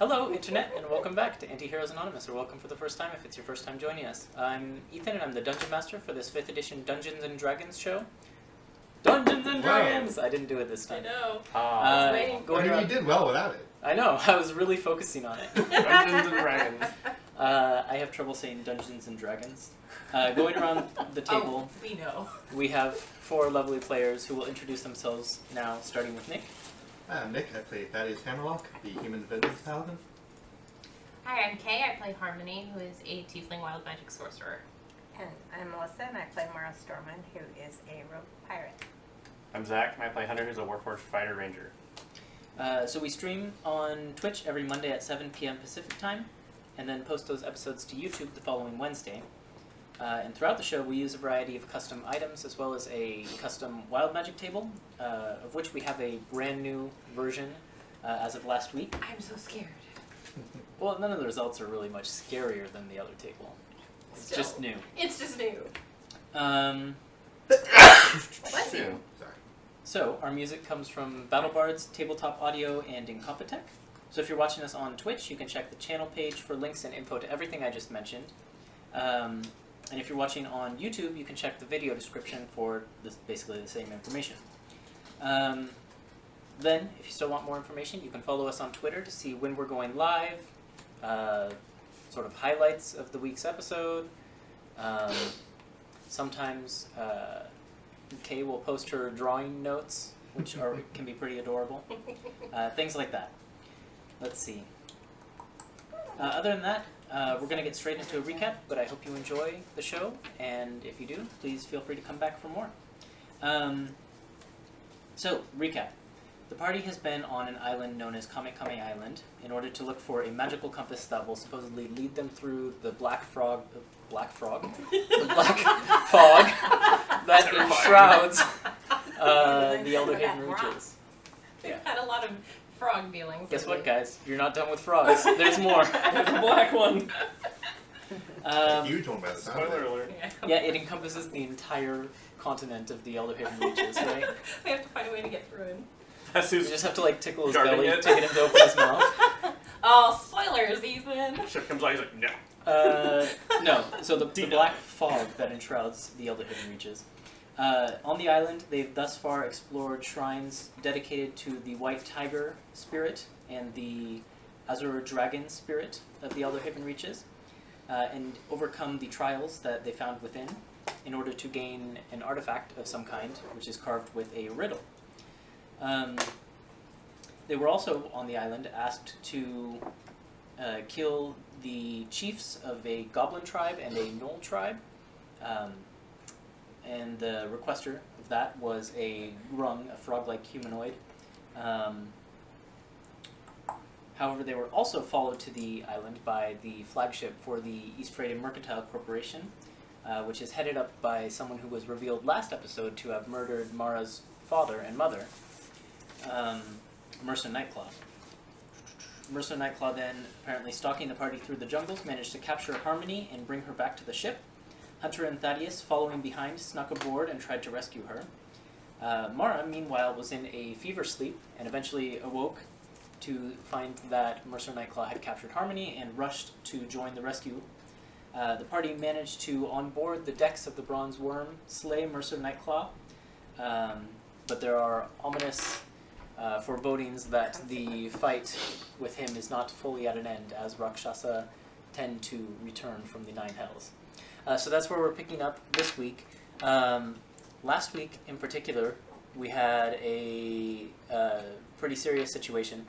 Hello, Internet, and welcome back to Antiheroes Anonymous, or welcome for the first time if it's your first time joining us. I'm Ethan, and I'm the Dungeon Master for this 5th edition Dungeons & Dragons show. Dungeons & Dragons! I didn't do it this time. I know. You did well without it. I know, I was really focusing on it. Dungeons and Dragons. I have trouble saying Dungeons & Dragons. Going around the table, we know. we have 4 lovely players who will introduce themselves now, starting with Nick. I'm Nick. I play Thaddeus Hammerlock, the Human Vengeance Paladin. Hi, I'm Kay. I play Harmony, who is a tiefling wild magic sorcerer. And I'm Melissa, and I play Mara Stormund, who is a rogue pirate. I'm Zach, and I play Hunter, who's a Warforged Fighter Ranger. So we stream on Twitch every Monday at 7 p.m. Pacific time, and then post those episodes to YouTube the following Wednesday. And throughout the show, we use a variety of custom items, as well as a custom wild magic table, of which we have a brand new version as of last week. I'm so scared. Well, none of the results are really much scarier than the other table. It's just new. It's just new. Bless you. Sorry. So, our music comes from BattleBards, TabletopAudio, and Incompetech. So if you're watching us on Twitch, you can check the channel page for links and info to everything I just mentioned. And if you're watching on YouTube, you can check the video description for basically the same information. Then, if you still want more information, you can follow us on Twitter to see when we're going live, sort of highlights of the week's episode. Sometimes Kay will post her drawing notes, which can be pretty adorable. Things like that. Let's see. Other than that, we're going to get straight into a recap, but I hope you enjoy the show, and if you do, please feel free to come back for more. So, recap. The party has been on an island known as Kame-Kame Island in order to look for a magical compass that will supposedly lead them through the black fog that enshrouds the Elder Hidden Reaches. We've had a lot of frog dealings. Guess what, guys? You're not done with frogs. There's more. There's a black one. A huge one by the sound of Spoiler it. alert. Yeah, it encompasses the entire continent of the Elder Hidden Reaches, right? We have to find a way to get through it. That's You who's just have to like tickle his Guarding belly it. to get him to open his mouth. Oh, spoilers, Ethan. ship comes out, he's like, no. No, so the Deep black fog that enshrouds the Elder Hidden Reaches. On the island, they've thus far explored shrines dedicated to the White Tiger spirit and the Azure Dragon spirit of the Elder Hidden Reaches, and overcome the trials that they found within in order to gain an artifact of some kind, which is carved with a riddle. They were also on the island asked to kill the chiefs of a goblin tribe and a gnoll tribe, and the requester of that was a grung, a frog-like humanoid. However, they were also followed to the island by the flagship for the East Trade and Mercantile Corporation, which is headed up by someone who was revealed last episode to have murdered Mara's father and mother, Mercer Nightclaw. Mercer Nightclaw then, apparently stalking the party through the jungles, managed to capture Harmony and bring her back to the ship. Hunter and Thaddeus, following behind, snuck aboard and tried to rescue her. Mara, meanwhile, was in a fever sleep and eventually awoke to find that Mercer Nightclaw had captured Harmony and rushed to join the rescue. The party managed to, on board the decks of the Bronze Worm, slay Mercer Nightclaw, but there are ominous forebodings that the fight with him is not fully at an end, as Rakshasa tend to return from the Nine Hells. So that's where we're picking up this week. Last week, in particular, we had a pretty serious situation.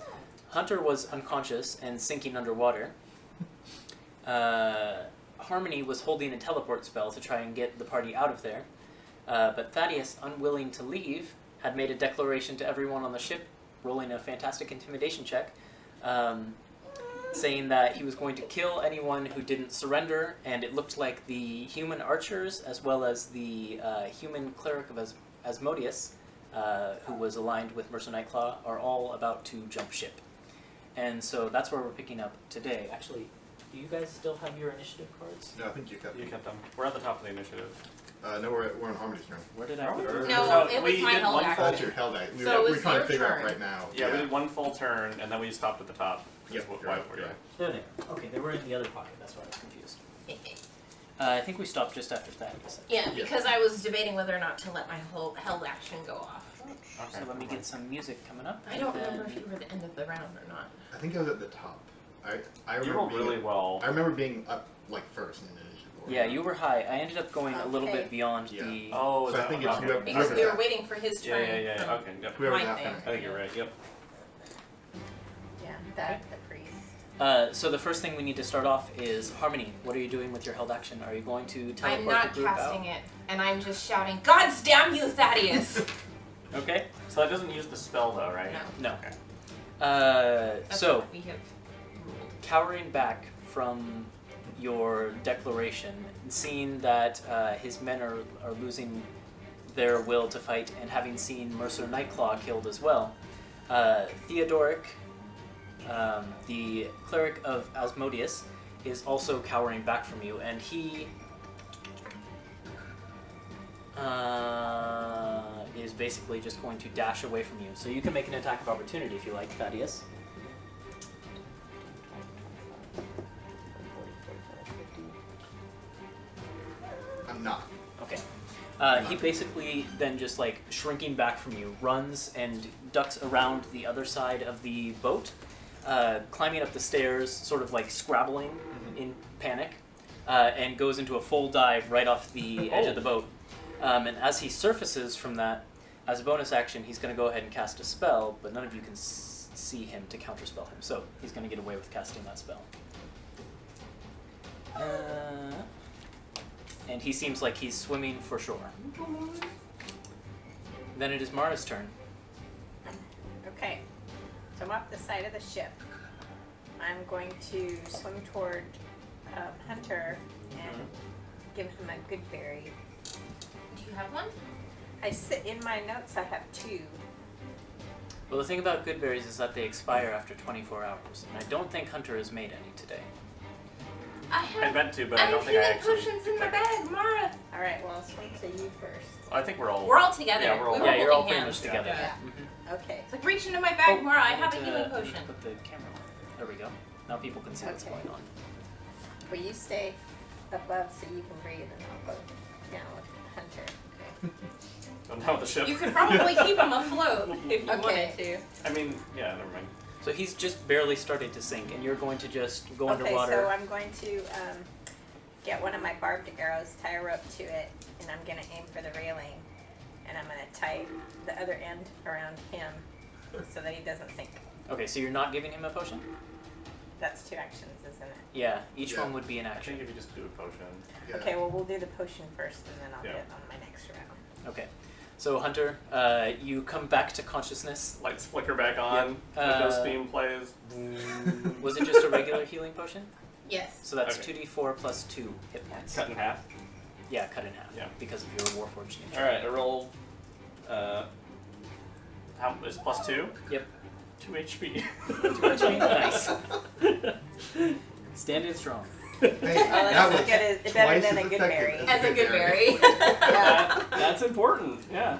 Hunter was unconscious and sinking underwater. Harmony was holding a teleport spell to try and get the party out of there. But Thaddeus, unwilling to leave, had made a declaration to everyone on the ship, rolling a fantastic intimidation check, saying that he was going to kill anyone who didn't surrender, and it looked like the human archers, as well as the human cleric of Asmodeus, who was aligned with Mercer Nightclaw, are all about to jump ship. And so that's where we're picking up today. Actually, do you guys still have your initiative cards? No, I think you kept You kept them. We're at the top of the initiative. No, we're on Harmony's turn. Where did I? Are we? No, it was we my did held one action. That's your held action. So We're it's trying your to figure out turn. right now. Yeah, we did one full turn, and then we stopped at the top. Yep, Why right, we're doing. There they are. Okay, they were in the other pocket. That's why I was confused. I think we stopped just after Thaddeus. Yeah, because I was debating whether or not to let my whole held action go off. So let me get some music coming up. I don't remember if you were at the end of the round or not. I think I was at the top. I You remember rolled being, really well. I remember being up like first in the initiative order. Yeah, you were high. I ended up going a little Okay. bit beyond Yeah. the. Oh, is So I that think what- it's whoever- Because whoever's we were that. waiting for his turn. Yeah. from Okay, yep. Whoever's my that thing. kind I think you're right. Yep. Yeah, that, the priest. So the first thing we need to start off is Harmony. What are you doing with your held action? Are you going to teleport I'm not the group casting out? it, and I'm just shouting, "Gods damn you, Thaddeus!" Okay. So that doesn't use the spell though, right? No. No. Okay. That's So what we have ruled. cowering back from your declaration, seeing that his men are losing their will to fight, and having seen Mercer Nightclaw killed as well, Theodoric, the cleric of Asmodeus, is also cowering back from you, and he is basically just going to dash away from you. So you can make an attack of opportunity if you like, Thaddeus. I'm not. Okay. He basically then just like shrinking back from you, runs and ducks around the other side of the boat, climbing up the stairs, sort of like scrabbling in panic, and goes into a full dive right off the edge of the boat. And as he surfaces from that, as a bonus action, he's going to go ahead and cast a spell, but none of you can see him to counterspell him, so he's going to get away with casting that spell. And he seems like he's swimming for shore. Then it is Mara's turn. Okay, so I'm off the side of the ship. I'm going to swim toward Hunter and give him a good berry. Do you have one? In my notes I have 2. Well, the thing about good berries is that they expire after 24 hours, and I don't think Hunter has made any today. I meant to, but I don't think I have healing actually. potions in my bag, Mara. All right, well I'll swim to you first. I think we're all. We're all together. Yeah, we're all- We were Yeah, you're all holding pretty hands. much together. Yeah. Mhm. Okay. It's like reach into my bag, Mara. I have a need healing to potion. Put the camera on. There we go. Now people can see what's Okay. going on. Well, you stay above so you can breathe, and I'll go down with Hunter. Okay. Go down with the ship. You could probably keep him afloat if you wanted to. I mean, yeah, never mind. So he's just barely starting to sink, and you're going to just go Okay, underwater. so I'm going to get one of my barbed arrows, tie a rope to it, and I'm going to aim for the railing, and I'm going to tie the other end around him so that he doesn't sink. Okay, so you're not giving him a potion? That's 2 actions, isn't it? Yeah, each Yeah. one would be an I action. think if you just do a potion. Yeah. Okay, well we'll do the potion first, and then I'll Yeah. do it on my next round. Okay. So Hunter, you come back to consciousness. Lights flicker back on. Yep. Windows theme plays. Was it just a regular healing potion? Yes. So that's Okay. 2d4 plus 2 hit points. Cut in half. Yeah, cut in half. Yeah. Because of your Warforged nature. All right, I roll. How is plus 2? Yep. 2 HP. 2 HP. Nice. Standing strong. Hey, Oh, that that's was as good as, better twice than a as good effective berry. as As a good berry. Yeah. That's important. Yeah.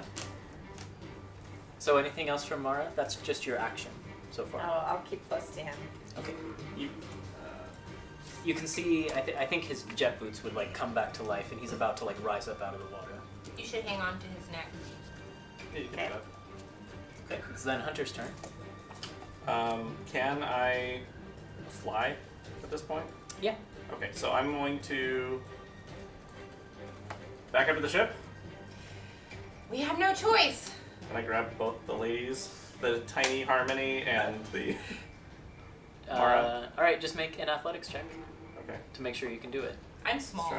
So anything else from Mara? That's just your action so far. I'll keep close to him. Okay. You. You can see, I think his jet boots would like come back to life, and he's about to like rise up out of the water. You should hang on to his neck. You can do that. Okay, it's then Hunter's turn. Can I fly at this point? Yeah. Okay, so I'm going to back up to the ship, We have no choice. and I grab both the ladies, the tiny Harmony and the. Mara. All right, just make an athletics check Okay. to make sure you can do it. I'm small.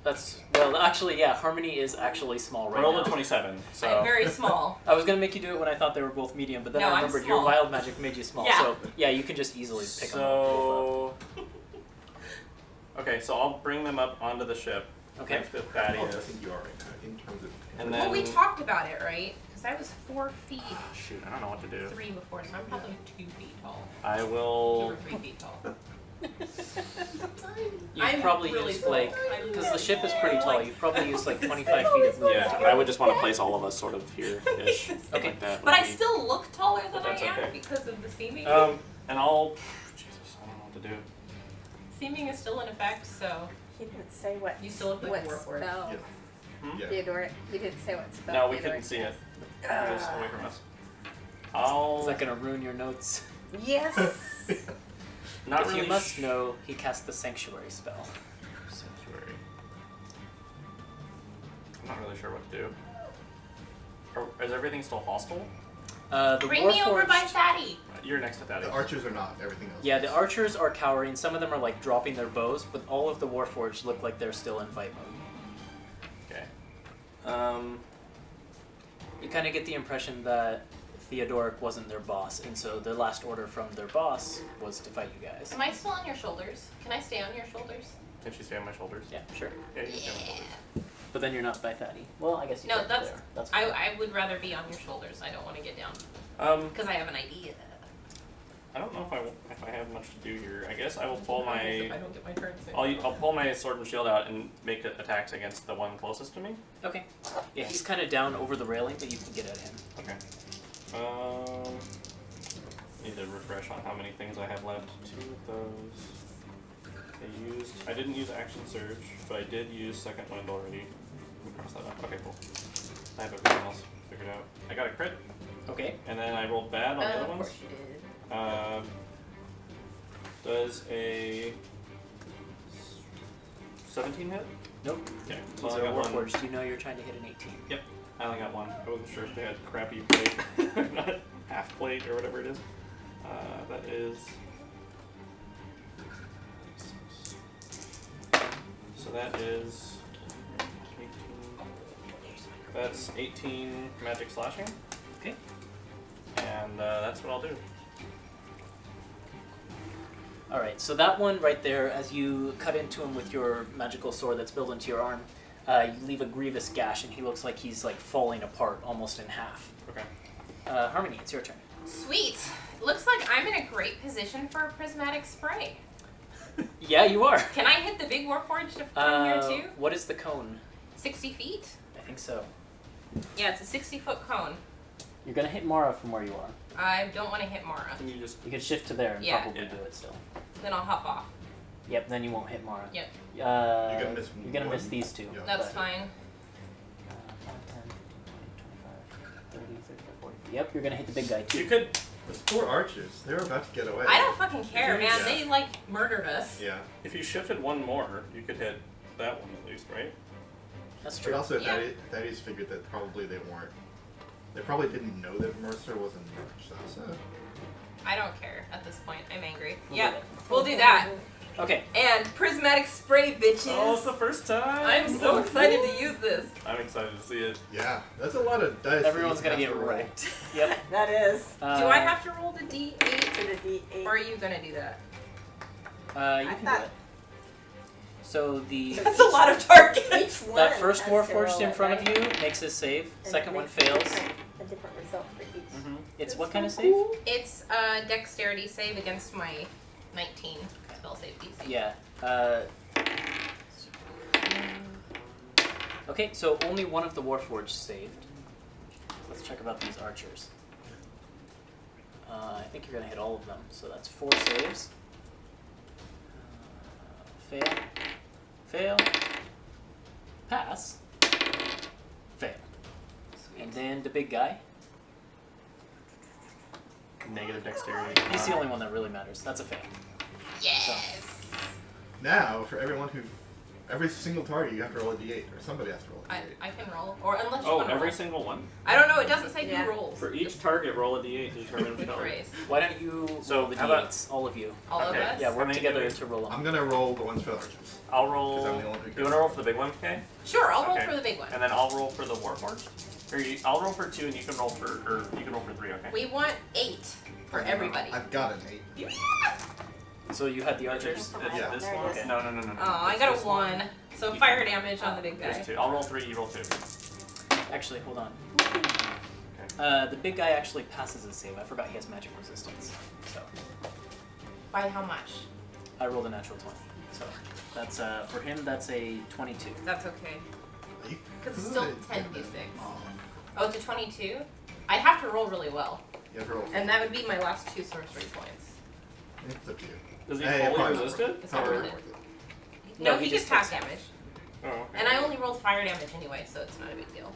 Let's That's well, actually, yeah. Harmony is actually small try. right Roll now. a 27. So. I'm very small. I was gonna make you do it when I thought they were both medium, but then No, I I'm remembered your small. wild magic made you small. Yeah. So yeah, you can just easily pick them up. So. Okay, so I'll bring them up onto the ship. Okay. Next to I Thaddeus. think you are right now, in terms of. And Well, we then- talked about it, right? Because I was 4 feet Shoot, I don't know what to do. 3 before, so I'm probably 2 feet tall. I 2 will. or 3 feet tall. You've I'm probably really used slow. like, I'm because the ship is pretty tall, you've probably used like 25 feet of movement. Yeah, I would just want to place all of us sort of here-ish. Okay. Like that But would I be- still look taller than I That's am okay. because of the seaming. And I'll... Jesus, I don't know what to do. Seaming is still in effect, so He didn't say what. you still look like what a warforged. spell. Yeah. Theodore, he didn't say what spell. No, we Theodore couldn't see it. said. It was away from us. I'll... Is that going to ruin your notes? Yes. Not if really you must know, he cast the Sanctuary spell. Sanctuary. I'm not really sure what to do. Is everything still hostile? The Bring me over by Warforged- Fatty. You're next to that. The archers are not. Everything else. Yeah, the archers are cowering. Some of them are like dropping their bows, but all of the Warforged look like they're still in fight mode. Okay. You kind of get the impression that Theodoric wasn't their boss, and so their last order from their boss was to fight you guys. Am I still on your shoulders? Can I stay on your shoulders? Can she stay on my shoulders? Yeah, sure. Yeah, you can stay on my shoulders. But then you're not by Fatty. Well, I guess you No, could that's- there. That's I, fine. I would rather be on your shoulders. I don't want to get down because I have an idea. I don't know if I have much to do here. I guess I will pull If my... I don't get my turn soon. I'll pull my sword and shield out and make attacks against the one closest to me. Okay. Yeah, he's kind of down over the railing, but you can get at him. Okay. Need to refresh on how many things I have left. 2 of those. I didn't use action surge, but I did use second wind already. Let me cross that out. Okay, cool. I have everything else figured out. I got a crit, Okay. and then I rolled bad on the other Of ones. course you did. Does a 17 hit? Nope. Okay, so These I are got one. Warforged. You know you're trying to hit an 18. Yep, I only got one. I wasn't sure if they had crappy plate, not half plate or whatever it is. That is. So that is 18. That's 18 magic slashing, Okay. and that's what I'll do. Alright, so that one right there, as you cut into him with your magical sword that's built into your arm, you leave a grievous gash, and he looks like he's like falling apart almost in half. Okay. Harmony, it's your turn. Sweet. Looks like I'm in a great position for a prismatic spray. Yeah, you are. Can I hit the big warforged from here too? What is the cone? 60 feet? I think so. Yeah, it's a 60-foot cone. You're gonna hit Mara from where you are. I don't want to hit Mara. Can you just? You can shift to there and Yeah. probably Yeah. do it still. Then I'll hop off. Yep, then you won't hit Mara. Yep. You're gonna miss You're gonna miss one. these two. Yeah. That's but- fine. 5, 10, 20, 25, 30, 35, 40. Yep, you're gonna hit the big guy too. You could. Those poor archers. They were about to get away. I don't fucking care, man. Yeah. They like murdered us. Yeah. If you shifted one more, you could hit that one at least, right? That's But true. also, Yeah. Thaddeus figured that probably they weren't. They probably didn't know that Mercer wasn't merged. So. I don't care at this point. I'm angry. We'll Yeah, do it. we'll do that. Okay. And prismatic spray, bitches. Oh, it's the first time. I'm so excited to use this. I'm excited to see it. Yeah, that's a lot of dice. Everyone's that gonna you get have to roll. wrecked. Yep. That is. Do I have to roll the D8? To the D8. Or are you gonna do that? You I can thought- do it. So the That's a lot of targets. Each one that first has to Warforged roll in it, front right? of you makes his save. And Second it one makes fails. A different result for each. It's That's what kind of so save? cool. It's a dexterity save against my 19 spell save DC. Yeah. Okay, so only one of the Warforged saved. Let's check about these archers. I think you're gonna hit all of them, so that's 4 saves. Fail. Fail. Pass. Fail. And then the big guy. Negative dexterity. He's the only one that really matters. That's a fail. Yes. Now, for every single target, you have to roll a d8, or somebody has to roll a d8. I can roll. Or unless you Oh, want to every roll. single one? I don't know. It doesn't say Yeah. who rolls. For each target, roll a d8 to determine Which which race? Why don't you So, roll the how about- d8s, all of you? All Okay. of us? Yeah, How work many together do we- to roll them. I'm gonna roll the ones for the archers. I'll roll. 'Cause I'm the only one who You cares. want to roll for the big one, okay? Sure, I'll roll Okay. for the big one. And then I'll roll for the Warforged? Or I'll roll for 2 and you can roll for 3, okay? We want 8 for everybody. I've got an 8. So you had the archers? It's Yeah. this There it one? is. No. Oh, I It's got a this 1. So fire damage on the big guy. There's 2. I'll roll 3, you roll 2. Actually, hold on. The big guy actually passes his save. I forgot he has magic resistance. So, By how much? I rolled a natural 20. So that's for him. That's a 22. That's okay. You- Because it's this still is a- 10d6. Oh, Oh, it's a 22? I'd have to roll really well. you have to roll. And that would be my last 2 sorcery points. It's up to you. Does he Hey, fully probably- resist it? It's not Or- worth it. No, No, he he just gets half takes damage. Oh, okay. And I only rolled fire damage anyway, so it's not a big deal.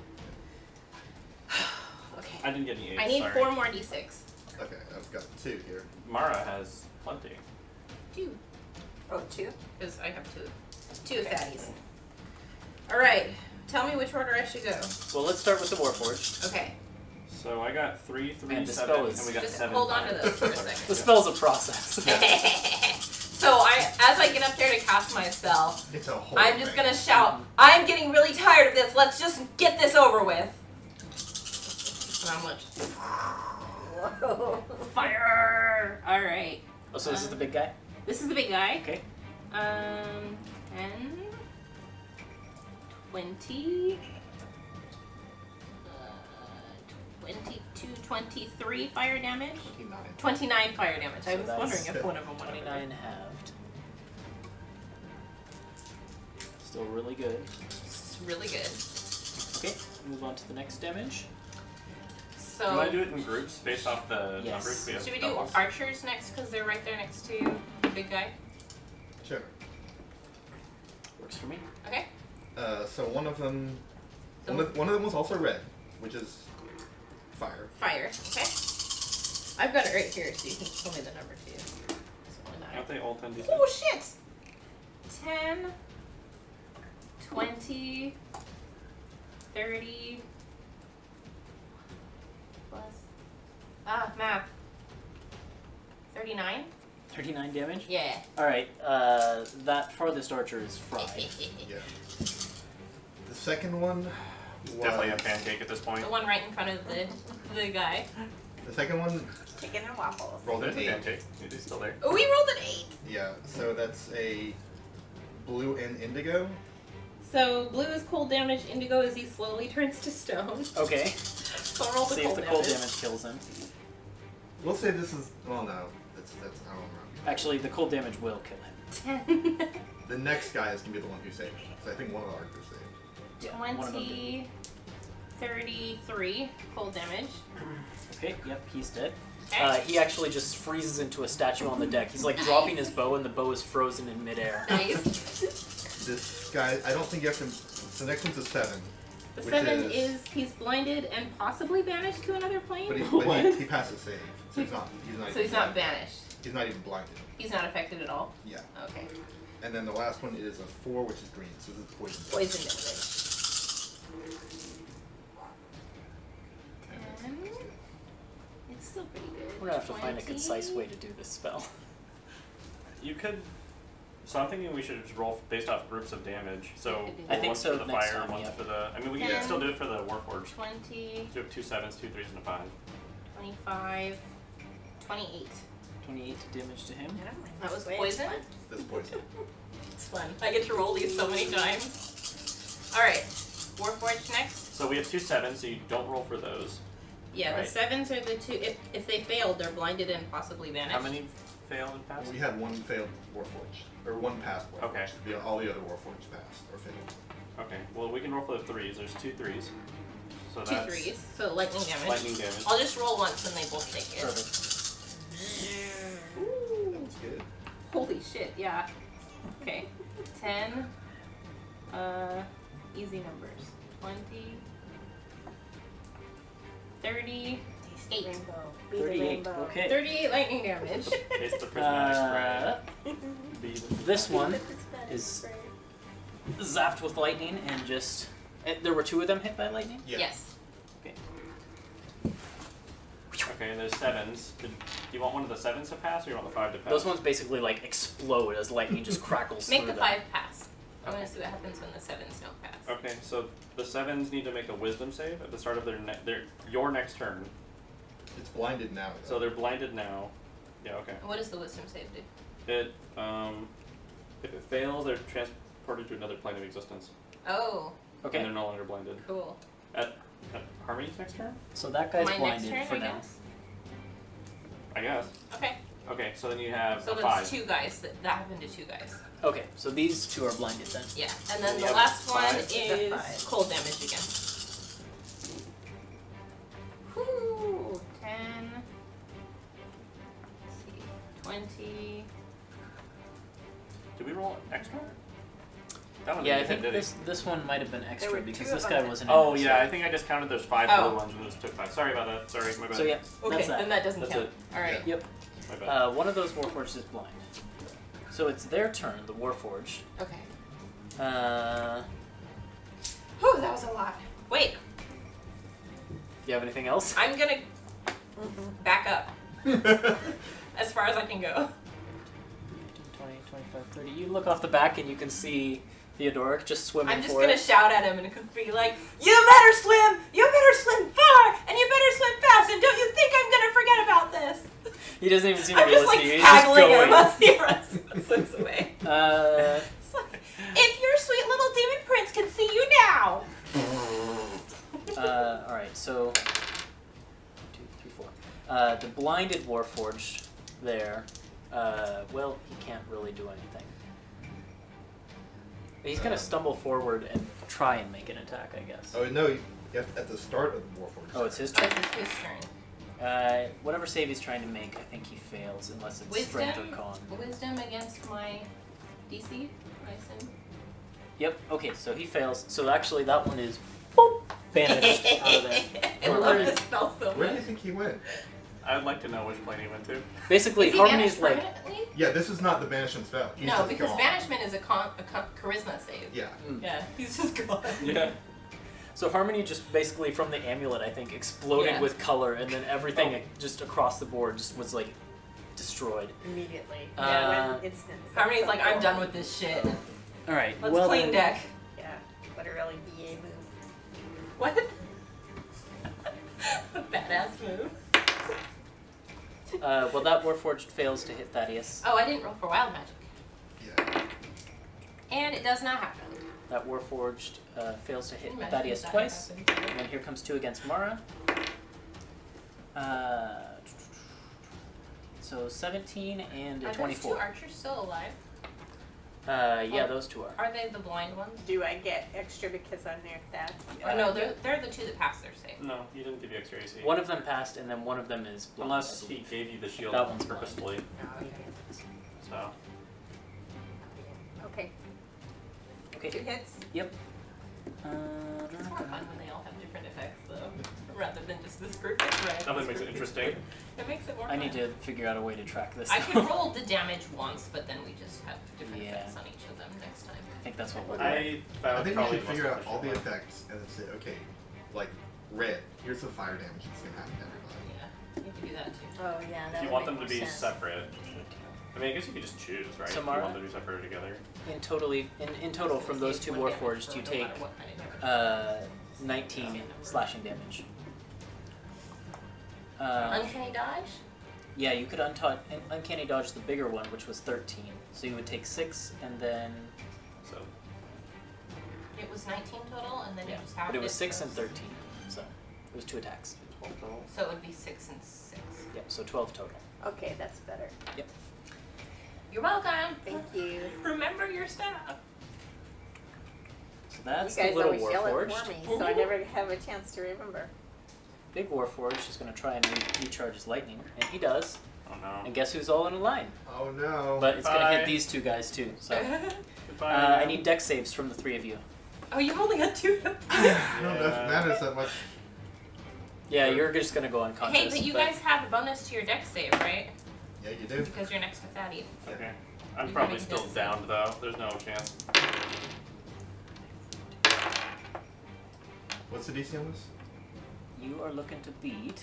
Okay. I didn't get any 8. I need sorry. 4 more d6. Okay, I've got 2 here. Mara has plenty. 2. Oh, 2? Because I have 2 fatties. Alright. Tell me which order I should go. Well, let's start with the Warforged. Okay. So I got 3, 3, And the 7, spell is- and we got Just 7. hold on to 5. those for a Sorry. second. The spell's a process. So as I get up there to cast my spell, It's a whole I'm just thing. gonna shout, I'm getting really tired of this, let's just get this over with. Not much. Whoa. Fire! Alright. Oh, so this is the big guy? This is the big guy. Okay. 10, 20, 22, 23 fire damage. 29. 29 fire damage. I So was that's wondering if one of them would 29 halved. Still really good. It's really good. Okay, move on to the next damage. Do you want So, to do it in groups based off the Yes. numbers? We have should we do doubles. archers next because they're right there next to the big guy? Sure. Works for me. Okay. So one of them, So- one of them was also red, which is fire. Fire. Okay. I've got it right here, so you can tell me the number too. So only Aren't they all 10d6? oh shit! 10, 20, 30, plus, math. 39? 39 damage? Yeah. Alright, that farthest archer is fried. Yeah. The second one It's was definitely a pancake at this point. The one right in front of the guy. The second one Chicken and waffles. rolled There's an a 8. pancake. It is still there. Oh, we rolled an 8! Yeah. So that's a blue and indigo. So blue is cold damage, indigo is he slowly turns to stone. Okay, So roll the see cold if the cold damage kills him. We'll say this is. Well, no. That's I don't know. Actually, the cold damage will kill him. 10, The next guy is gonna be the one who saves. So I think one of the archers saved. Yeah, one of them did. 20, 33 cold damage. Okay, yep, he's dead. Okay. He actually just freezes into a statue on the deck. He's like dropping his bow, and the bow is frozen in midair. Nice. This guy, I don't think you have to. The next one's a 7. The Which 7 is- is he's blinded and possibly banished to another plane. But What? he passes save. So he's not. He's not. So even he's not blinded. banished. He's not even blinded. He's not affected at all. Yeah. Okay. And then the last one is a 4, which is green. So this is poison. Poison damage. 10. It's still pretty good. We're gonna have to find a 20. concise way to do this spell. You could. So I'm thinking we should just roll based off groups of damage. So I think one's so for the next fire, time, one's yeah. for the. I mean, we can 10. still do it for the Warforged. 20, Do have 2 7s, 2 3s, and a 5. 25, 28. 28 damage to him. That was poison? That's poison. It's fun. I get to roll these so many times. Alright. Warforged next. So we have 2 7s, so you don't roll for those. Yeah, Right. the 7s are the 2. If they failed, they're blinded and possibly banished. How many failed and passed? We had one failed Warforged. Or one passed Warforged. Okay. All the other Warforged passed or failed. Okay, well we can roll for the 3s. There's 2 3s. So 2 that's 3s. So lightning damage. lightning damage. I'll just roll once and they both take it. Perfect. That was good. Holy shit, yeah. Okay. 10. Easy numbers. 20. 30. Taste the rainbow. Be the 38. rainbow. Okay. 38 lightning damage. It's the prismatic spray. Be the- This one With the Spanish is spray. zapped with lightning and just. There were 2 of them hit by lightning? Yeah. Yes. Okay, and there's 7s. Do you want one of the 7s to pass, or you want the 5 to pass? Those ones basically like explode as lightning just crackles Make through the them. 5 pass. I'm Okay. gonna see what happens when the 7s don't pass. Okay, so the 7s need to make a wisdom save at the start of your next turn. It's blinded now. So they're blinded now. Yeah, okay. And what does the wisdom save do? It if it fails, they're transported to another plane of existence. Oh, And Okay, they're no longer blinded. cool. At Harmony's next turn? so that guy's My next blinded turn, for I now. guess. I guess. Okay. Okay, so then you have So a that's 5. 2 guys. That happened to 2 guys. Okay, so these two are blinded then. Yeah, and then We the have last one 5. is Five. cold damage again. Whew. 10. Let's see. 20. Did we roll extra? That one Yeah, I didn't think hit, did he? this one might have been were extra two because of this them guy that- wasn't. Oh in it, yeah, so- I think I just counted those 5 Oh. blue ones and just took 5. Sorry about that. Sorry, my bad. So yeah, Okay, that's then that. that doesn't That's count. it. Alright. Yep. My bad. One of those Warforged is blind. So it's their turn, the Warforged. Okay. Whew, that was a lot. Wait, Do you have anything else? I'm gonna back up as far as I can go. 20, 25, 30. You look off the back and you can see Theodoric just swimming I'm just for gonna it. shout at him and be like, "You better swim! You better swim far! And you better swim fast! And don't you think I'm gonna forget about this?" He doesn't even seem to I'm be just like listening. He's just haggling him going. as he swims away. It's like, if your sweet little demon prince can see you now. Alright, so 2, 3, 4. The blinded Warforged there, well, he can't really do anything. He's gonna stumble forward and try and make an attack, I guess. Oh no, you have to, at the start of the Warforged. Oh, it's his This turn. is his turn. Whatever save he's trying to make, I think he fails unless it's Wisdom. strength or con. Wisdom against my DC, I assume. Yep. Okay, so he fails. So actually, that one is boop, banished out of there. I love this spell so Where do you much. think he went? I'd like to know which plane he went to. Basically, Is he Harmony's banished like. permanently? Yeah, this is not the banishment spell. He's No, just because gone. banishment is a charisma save. Yeah. Yeah, he's just gone. Yeah. So Harmony just basically from the amulet, I think, exploded Yeah. with color, and then everything just across the board just was like destroyed. Immediately. Uh, One instance. Harmony's That's like, so I'm cool. done with this shit. All right. Let's well clean then, deck. Yeah. Literally BA move. What? A badass move. Well, that Warforged fails to hit Thaddeus. Oh, I didn't roll for wild magic. Yeah. And it does not happen. That Warforged fails to hit Imagine Thaddeus that twice. happened. And then here comes 2 against Mara. So 17 and a Are those 24. 2 archers still alive? Yeah, those 2 are. Are they the blind ones? Do I get extra because I'm near that? Oh, no, they're the 2 that passed their save. No, he didn't give you extra AC. One of them passed, and then one of them is blind, Unless I he believe. gave you the shield That one's blind. purposefully. Oh, okay. So Okay. 2 Okay. hits. Yep. It's more fun when they all have different effects, though, rather than just this group is red. that makes it interesting. It makes it more I fun. need to figure out a way to track this. I could roll the damage once, but then we just have different Yeah. effects on each of them next time. I think that's what we'll do. I think we probably should figure most out all the efficient way. effects and then say, okay, like red. Here's the fire damage that's gonna happen to everybody. Yeah, you can do that too. Oh yeah. That If you would want make them to more be sense. separate, I mean, I guess you could just choose, right? If you Samara? want them to be separated together. In total, from those 2 Warforged, you take 19 slashing damage. Uncanny dodge? Yeah, you could uncanny dodge the bigger one, which was 13. So you would take 6, and then So It was 19 total, and then yeah, you just have but it was so 6 and 13. So it was 2 attacks. 12 total. So it would be 6 and 6. Yep. So 12 total. Okay, that's better. You're welcome. Thank you. Remember your stuff. So that's you guys the little always yell it Warforged. for me, so I never have a chance to remember. Big Warforged is going to try and recharge his lightning, and he does. Oh no. And guess who's all in a line? Oh no. But it's going to Bye. hit these 2 guys too. So Goodbye. I need dex saves from the 3 of you. Oh, you've only got 2 hit points. I don't know if it matters that much. Yeah, you're just going to go unconscious. Hey, but you guys have a bonus to your dex save, right? Yeah, you do. Because you're next to Fatty. Okay. I'm You probably can still hit. downed though. There's no chance. What's the DC on this? You are looking to beat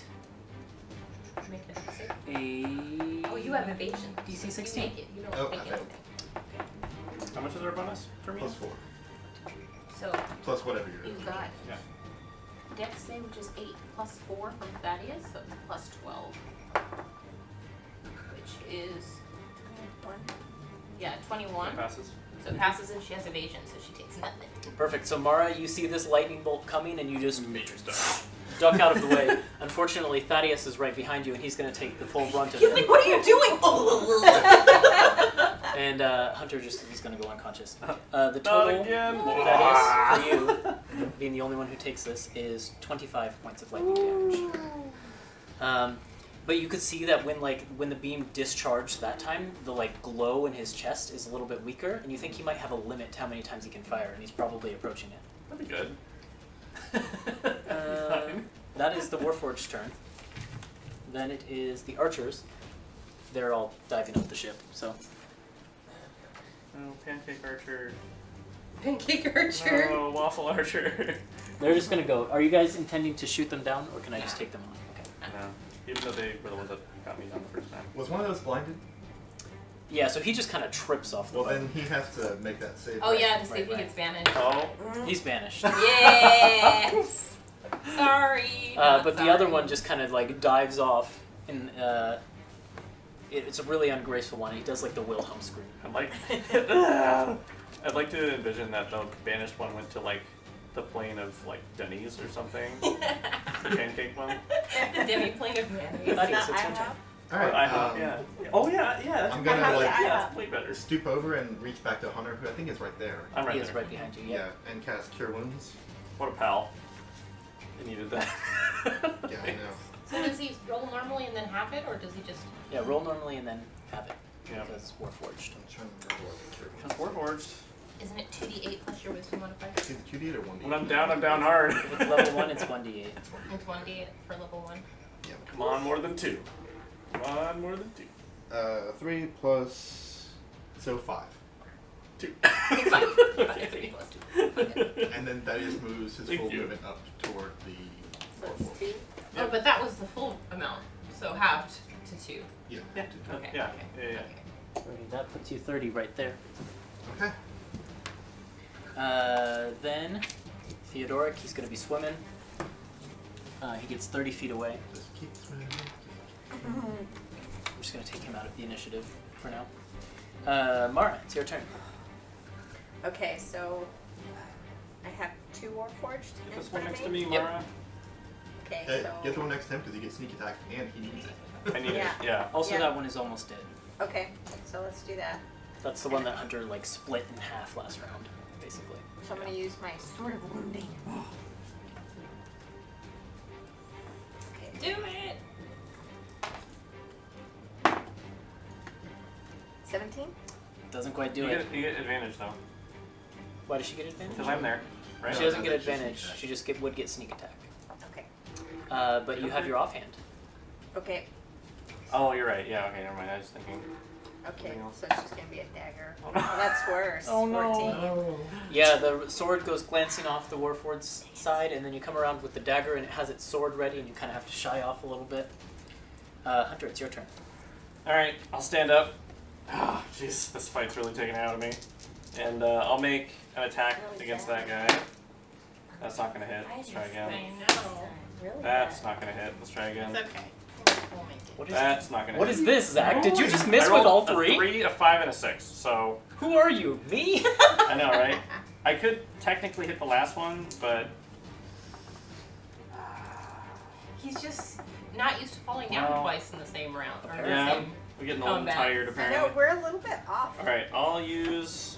Make a dex save. a... Oh, you have evasion. DC You 16. make it. You don't Oh, make okay. anything. How much is our bonus for me? Plus 4. So Plus whatever you're you've doing. got Yeah. dex save, which is 8 plus 4 from Thaddeus, so it's plus 12. Which is, yeah, 21. It passes. So it passes and she has evasion, so she takes nothing. Perfect. So Mara, you see this lightning bolt coming, and you just Major stuff. duck out of the way. Unfortunately, Thaddeus is right behind you, and he's going to take the full brunt of He's it. like, what are you doing? And Hunter he's going to go unconscious. The Not total, again. Thaddeus, for you, being the only one who takes this, is 25 points of lightning damage. But you could see that when the beam discharged that time, the glow in his chest is a little bit weaker, and you think he might have a limit to how many times he can fire, and he's probably approaching it. That'd be good. That is the Warforged's turn. Then it is the archers. They're all diving up the ship, so. Oh, pancake archer. Pancake archer. Oh, waffle archer. They're just gonna go. Are you guys intending to shoot them down, or can I just take them on? Okay. No. Even though they were the ones that got me down the first time. Was one of those blinded? Yeah, so he just kind of trips off the Well, boat. then he has to make that save. Oh right? yeah, to see if he Right. gets banished. Oh. He's vanished. Yes. Sorry. But the other one just kind of dives off, and it's a really ungraceful one. He does the Wilhelm scream. I'd like to envision that the banished one went to the plane of Denny's or something. The pancake one. The demi-plane of mayonnaise. Thaddeus, it's your turn. All right. Yeah. Oh yeah. That's I'm gonna that's way better. stoop over and reach back to Hunter, who I think is right there. I'm right He there. is right behind you. Yeah, Yeah. and cast Cure Wounds. What a pal. I needed that. Yeah, I know. So does he roll normally and then have it, or does he just? Yeah. Roll normally and then have it. Yeah. Because it's Warforged. I'm trying to remember what the Cure Wounds. Because Warforged. Isn't it 2d8 plus your wisdom modifier? Is it 2D or 1D? When I'm down hard. If it's level 1, it's 1d8. It's 1D. It's 1d8 for level 1. Yeah. Come on, more than 2. Come on, more than 2. 3 plus. So 5. 2. 5. 3 plus 2. Okay. And then Thaddeus moves his Thank full you. movement up toward the. So it's 2. Oh, but that was the full amount, so halved to 2. Yeah. Yeah. Okay. Yeah. Okay. Yeah. Okay. That puts you 30 right there. Okay. Then Theodoric, he's going to be swimming. He gets 30 feet away. Just keep swimming. I'm just going to take him out of the initiative for now. Mara, it's your turn. Okay, so I have 2 Warforged Get in this one front next of to me. me, Yep. Mara. Okay, Hey, so get the one next to him because he gets sneak attack and he needs it. I need Yeah. it. Yeah. Also, Yeah. that one is almost dead. okay, so let's do that. That's the one that Hunter split in half last round, basically. So I'm gonna use my Sword of Wounding. Okay. Do it! 17? Doesn't quite do You it. get advantage though, Why does she get advantage? because I'm there, right? She No, doesn't no, get that's just advantage. sneak attack. She just would get sneak attack. Okay. But you have your offhand. Okay. Oh, you're right. Yeah. Okay. Never mind. I was thinking. Okay, Anything else? so it's just gonna be a dagger. Oh, Oh, that's worse. Oh, no. 14. Yeah, the sword goes glancing off the Warford's side, and then you come around with the dagger, and it has its sword ready, and you kind of have to shy off a little bit. Hunter, it's your turn. All right. I'll stand up. Ah, jeez, this fight's really taking it out of me. And I'll make an attack Really against bad. that guy. That's not gonna hit. Let's try again. I know. Really That's bad. not gonna hit. Let's try again. It's okay. We'll make it. What is That's not gonna What hit. is this, Zach? Did you just miss I with all rolled a three? 3, a 5, and a 6. So Who are you? Me? I know, right? I could technically hit the last one, but He's just not used to falling down Well, twice in the same round. Or the yeah, same. we're getting old and Combat. tired I apparently. know, we're a little bit off. All right, I'll use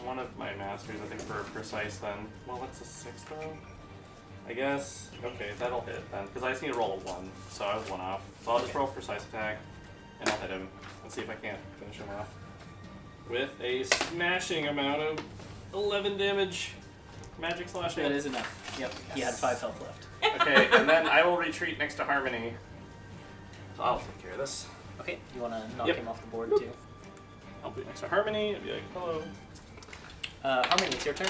one of my masters, I think, for precise then. Well, what's a 6 though? I guess. Okay, that'll hit then, because I just need to roll a 1, so I was 1 off. So I'll just roll precise attack, and I'll hit him, and see if I can't finish him off with a smashing amount of 11 damage. Magic slashing. That is enough. Yep, he had 5 health left. Okay, and then I will retreat next to Harmony. So I'll take care of this. Okay, you want to knock Yep. him off the board too? I'll be next to Harmony and be like, hello. Harmony, it's your turn.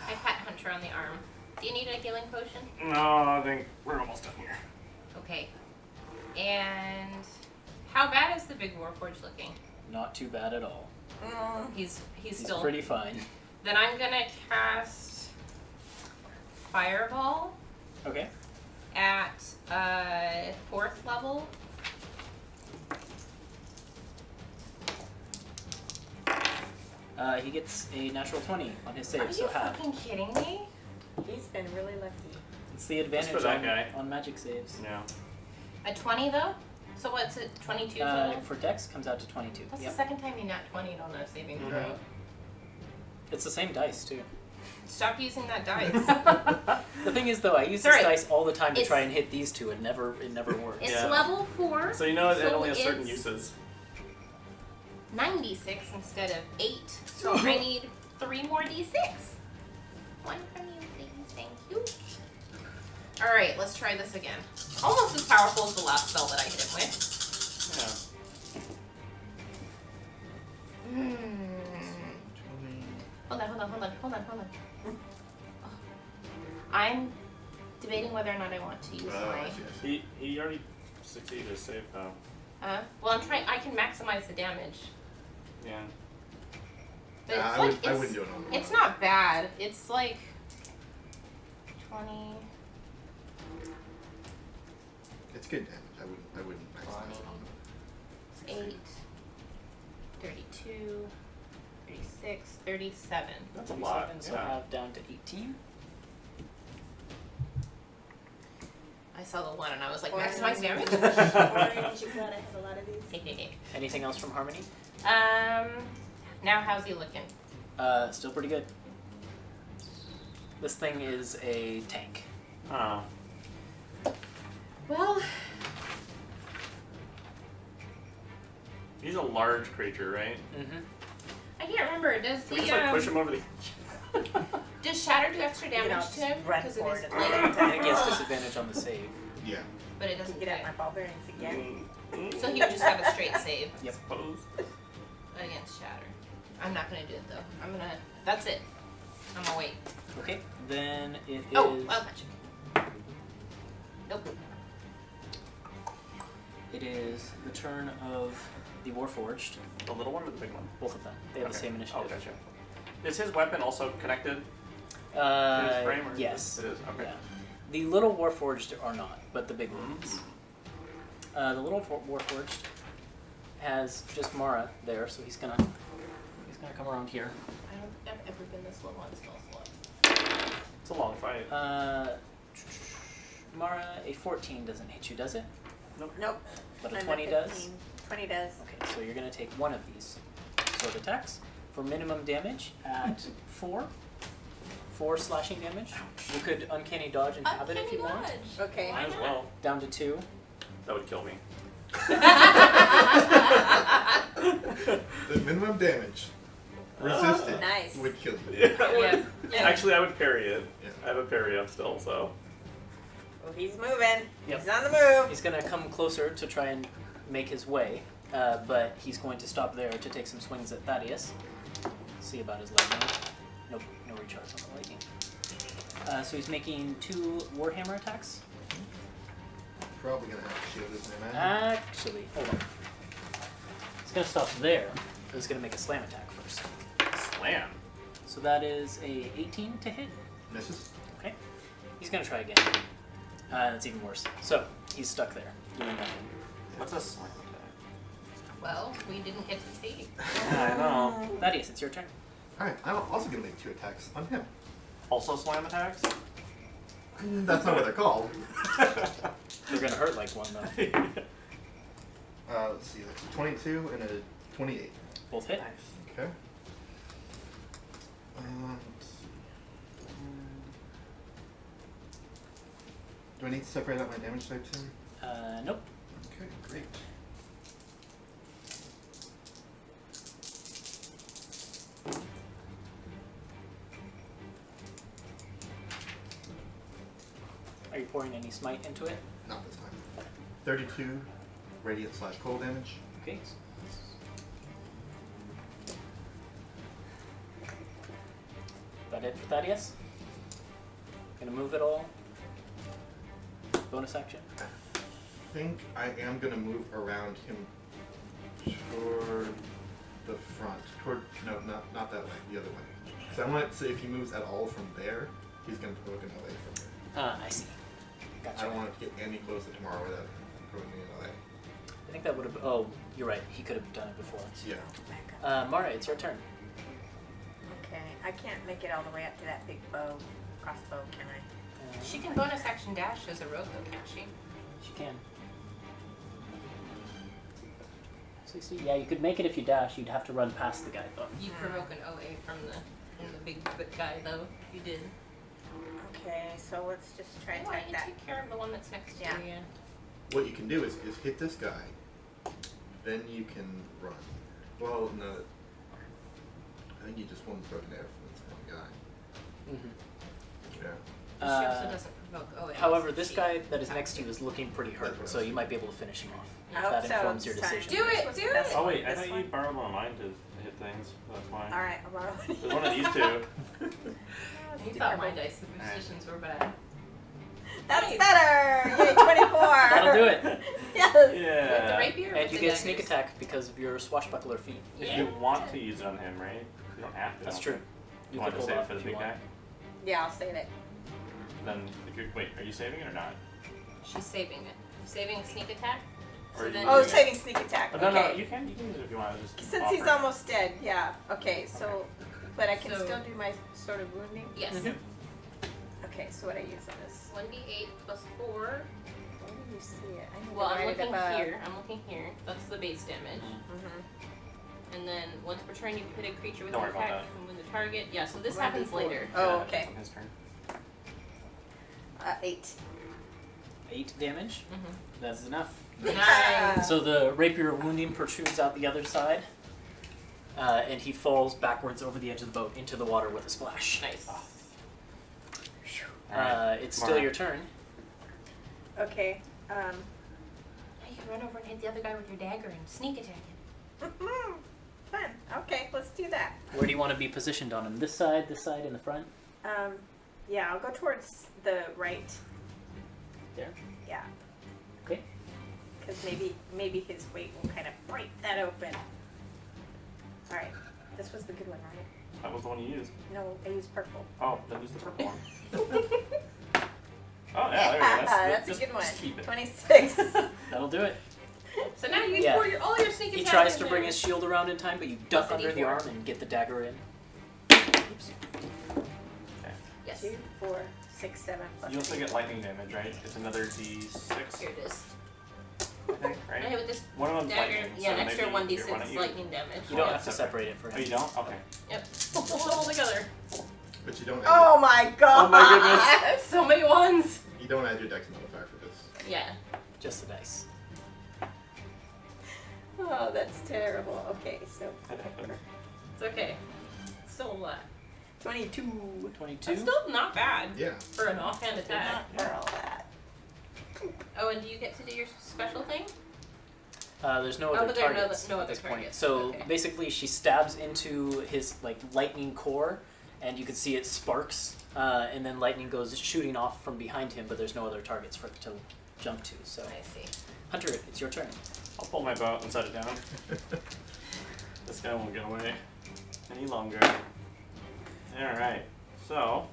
I pat Hunter on the arm. Do you need a healing potion? No, I think we're almost done here. Okay. And how bad is the big Warforged looking? Not too bad at all. He's He's still. pretty fine. Then I'm gonna cast Fireball Okay. at 4th level. He gets a natural 20 on his save, Are so you half. fucking kidding me? He's been really lucky. It's the advantage for that guy. on magic saves. Yeah. A 20 though? So what's it? 22 total? For Dex comes out to 22. That's Yep. the second time you nat 20 on a saving throw. Mhm. It's the same dice too. Stop using that dice. The thing is though, I use Sorry. this dice all the time to It's- try and hit these two. It never works. It's Yeah. level 4. So you know it So only has certain it's- uses. 96 instead of 8. So I need 3 more d6. One from you, please. Thank you. Alright, let's try this again. Almost as powerful as the last spell that I hit him with. Hold on. I'm debating whether or not I want to use I my... see. He already succeeded his save though. well, I'm trying... I can maximize the damage. Yeah. But Yeah, it's I, like... I wouldn't do it on It's not bad. It's like 20. It's good damage. I wouldn't maximize it on 8, 32, 36, 37. That's a lot. 37, so I have down to 18. I saw the 1 and I was like, Orange. maximize damage? Orange, you gotta have a lot of these. Take. Anything else from Harmony? Now how's he looking? Still pretty good. This thing is a tank. Oh. Well, He's a large creature, right? Mm-hmm. I can't remember. Does Can we the just like push him over the does Shatter do extra You can damage all to him? just run Because it forward is at the blade. same I time. think he has disadvantage on the save. it. Yeah. But it To doesn't get out do my ball bearings again. So he would just have a straight save Yep. Suppose. against Shatter. I'm not gonna do it though. I'm gonna. That's it. I'm gonna wait. Okay, then it is. Oh, wild magic. Nope. It is the turn of the Warforged. The little one or the big one? Both of them. They have the Okay. same initiative. Oh, gotcha. Is his weapon also connected to his frame? Or Yes. It is. Okay. Yeah. The little Warforged are not, but the big ones. The little Warforged has just Mara there, so he's gonna come around here. I don't think I've ever been this low on spell slots. It's a long fight. Mara, a 14 doesn't hit you, does it? Nope. But a I'm 20 at does? 15. 20 does. Okay, so you're gonna take one of these sword attacks for minimum damage at 4. 4 slashing damage. You could uncanny dodge and have it if you want. Okay. Might as well. Down to 2. That would kill me. The minimum damage resisted Nice. would kill you. Yeah. Yeah. Actually, I would parry it. Yeah. I have a parry up still, so. Oh, he's moving. Yep. He's on the move. He's gonna come closer to try and make his way, but he's going to stop there to take some swings at Thaddeus. See about his lightning. Nope, no recharge on the lightning. So he's making 2 Warhammer attacks. Probably gonna have to shield this in man. Actually, hold on. He's gonna stop there. He's gonna make a slam attack first. Slam. So that is a 18 to hit. Misses. Okay. He's gonna try again. That's even worse. So he's stuck there, doing nothing. What's a slam attack? Well, we didn't get to see. I know. Thaddeus, it's your turn. Alright, I'm also gonna make 2 attacks on him. Also slam attacks? That's not what they're called. They're gonna hurt like one though. Let's see, that's a 22 and a 28. Both hit. Okay. Let's see. Do I need to separate out my damage types here? Nope. Okay, great. Are you pouring any smite into it? Not this time. 32 radiant / cold damage. Okay. That it for Thaddeus? Gonna move it all? Bonus action? I think I am gonna move around him toward the front. No, not that way, the other way. So I want to say if he moves at all from there, he's gonna poke him away from there. I see. I Gotcha. don't want to get any closer tomorrow without poking me away. I think that would have. Oh, you're right. He could have done it before. Yeah. Mara, it's your turn. Okay. I can't make it all the way up to that big bow, crossbow, can I? She can bonus action dash as a rogue, though, can't she? She can. 60. Yeah, you could make it if you dash. You'd have to run past the guy, though. You provoke an OA from the big guy, though. You did. Okay, so let's just try and Why type don't you that. take care of the one that's next to Yeah. you? Yeah. What you can do is hit this guy, then you can run. Well, no. I think you just want to throw an arrow from this one guy. Mm-hmm. Yeah. She also doesn't provoke OA. However, this guy that is next to you is looking pretty hurt, so you might be able to finish him off. I If hope that so. informs your It's time. decision. Do it, What's do the it. best Oh one? wait, I This thought one? you borrowed one of mine to hit things. That's fine. Alright, I'll borrow There's one of these two. You thought my dice positions were bad. That's better! Yay, 24! That'll do it. Yes! With the Yeah. rapier or And with you the get a sneak daggers? attack because of your swashbuckler feat. If you want to use it on him, right? You don't have to. That's I don't true. think. You You want could to hold save it off for the if you big want. guy? Yeah, I'll save it. Then if you're wait, are you saving it or not? She's saving it. Saving a sneak attack. Or So you then Oh, doing it? saving sneak attack. Oh, no, Okay. no, you can use it if you want to just. Since offer he's it. almost dead, yeah. Okay, so, but I can So- still do my sort of wounding? Yes. Mhm. Okay, so what I use on this? 1d8 plus 4. Where do you see it? I need Well, to I'm write it looking above. here. I'm looking here. That's the base damage. Mhm. And then once per turn, you hit a creature with Don't an worry about attack and win the target. Yeah, so this 1d4. happens later. Oh, Yeah, okay. it's on his turn. 8. 8 damage. Mm-hmm. That's enough. Nice. So the rapier of wounding protrudes out the other side, and he falls backwards over the edge of the boat into the water with a splash. Nice. Alright, It's still Mara. your turn. Okay, Now you can run over and hit the other guy with your dagger and sneak attack him. fun. Okay, let's do that. Where do you want to be positioned on him? This side, in the front? Yeah, I'll go towards the right. There? Yeah. Okay. Because maybe his weight will kind of break that open. Alright, this was the good one, right? That was the one you used. No, I used purple. Oh, then use the purple one. Oh yeah, there you go. That's just, a good one. Just keep it. 26. That'll do it. So now you can Yeah. pour all your sneak He attack tries in to there. bring his shield around in time, but you duck Plus a under the D4. arm and get the dagger in. Oops. Yes. 2, 4, 6, 7 plus You also 3. get lightning damage, right? It's another d6, Here it is. I think, I right? hit with this One of them's dagger. lightning, Yeah, so an extra maybe 1d6 here, why don't you- lightning damage. You don't Yeah, have to that's separate it for Oh, him. you don't? Okay. Yep. Pull it all together. But you don't add, Oh my god! Oh my goodness. So many ones. you don't add your dex modifier for this. Yeah. Just the dice. Oh, that's terrible. Okay, so That happened. It's okay. It's still a lot. 22. 22. That's still not bad Yeah. for an offhand attack. Not for all that. Oh, and do you get to do your special thing? There's no Oh, other but there are no- targets no at other this point. targets. So Okay. basically, she stabs into his lightning core, and you can see it sparks, and then lightning goes shooting off from behind him. But there's no other targets for it to jump to. So I see. Hunter, it's your turn. I'll pull my bow out and set it down. This guy won't get away any longer. Alright, so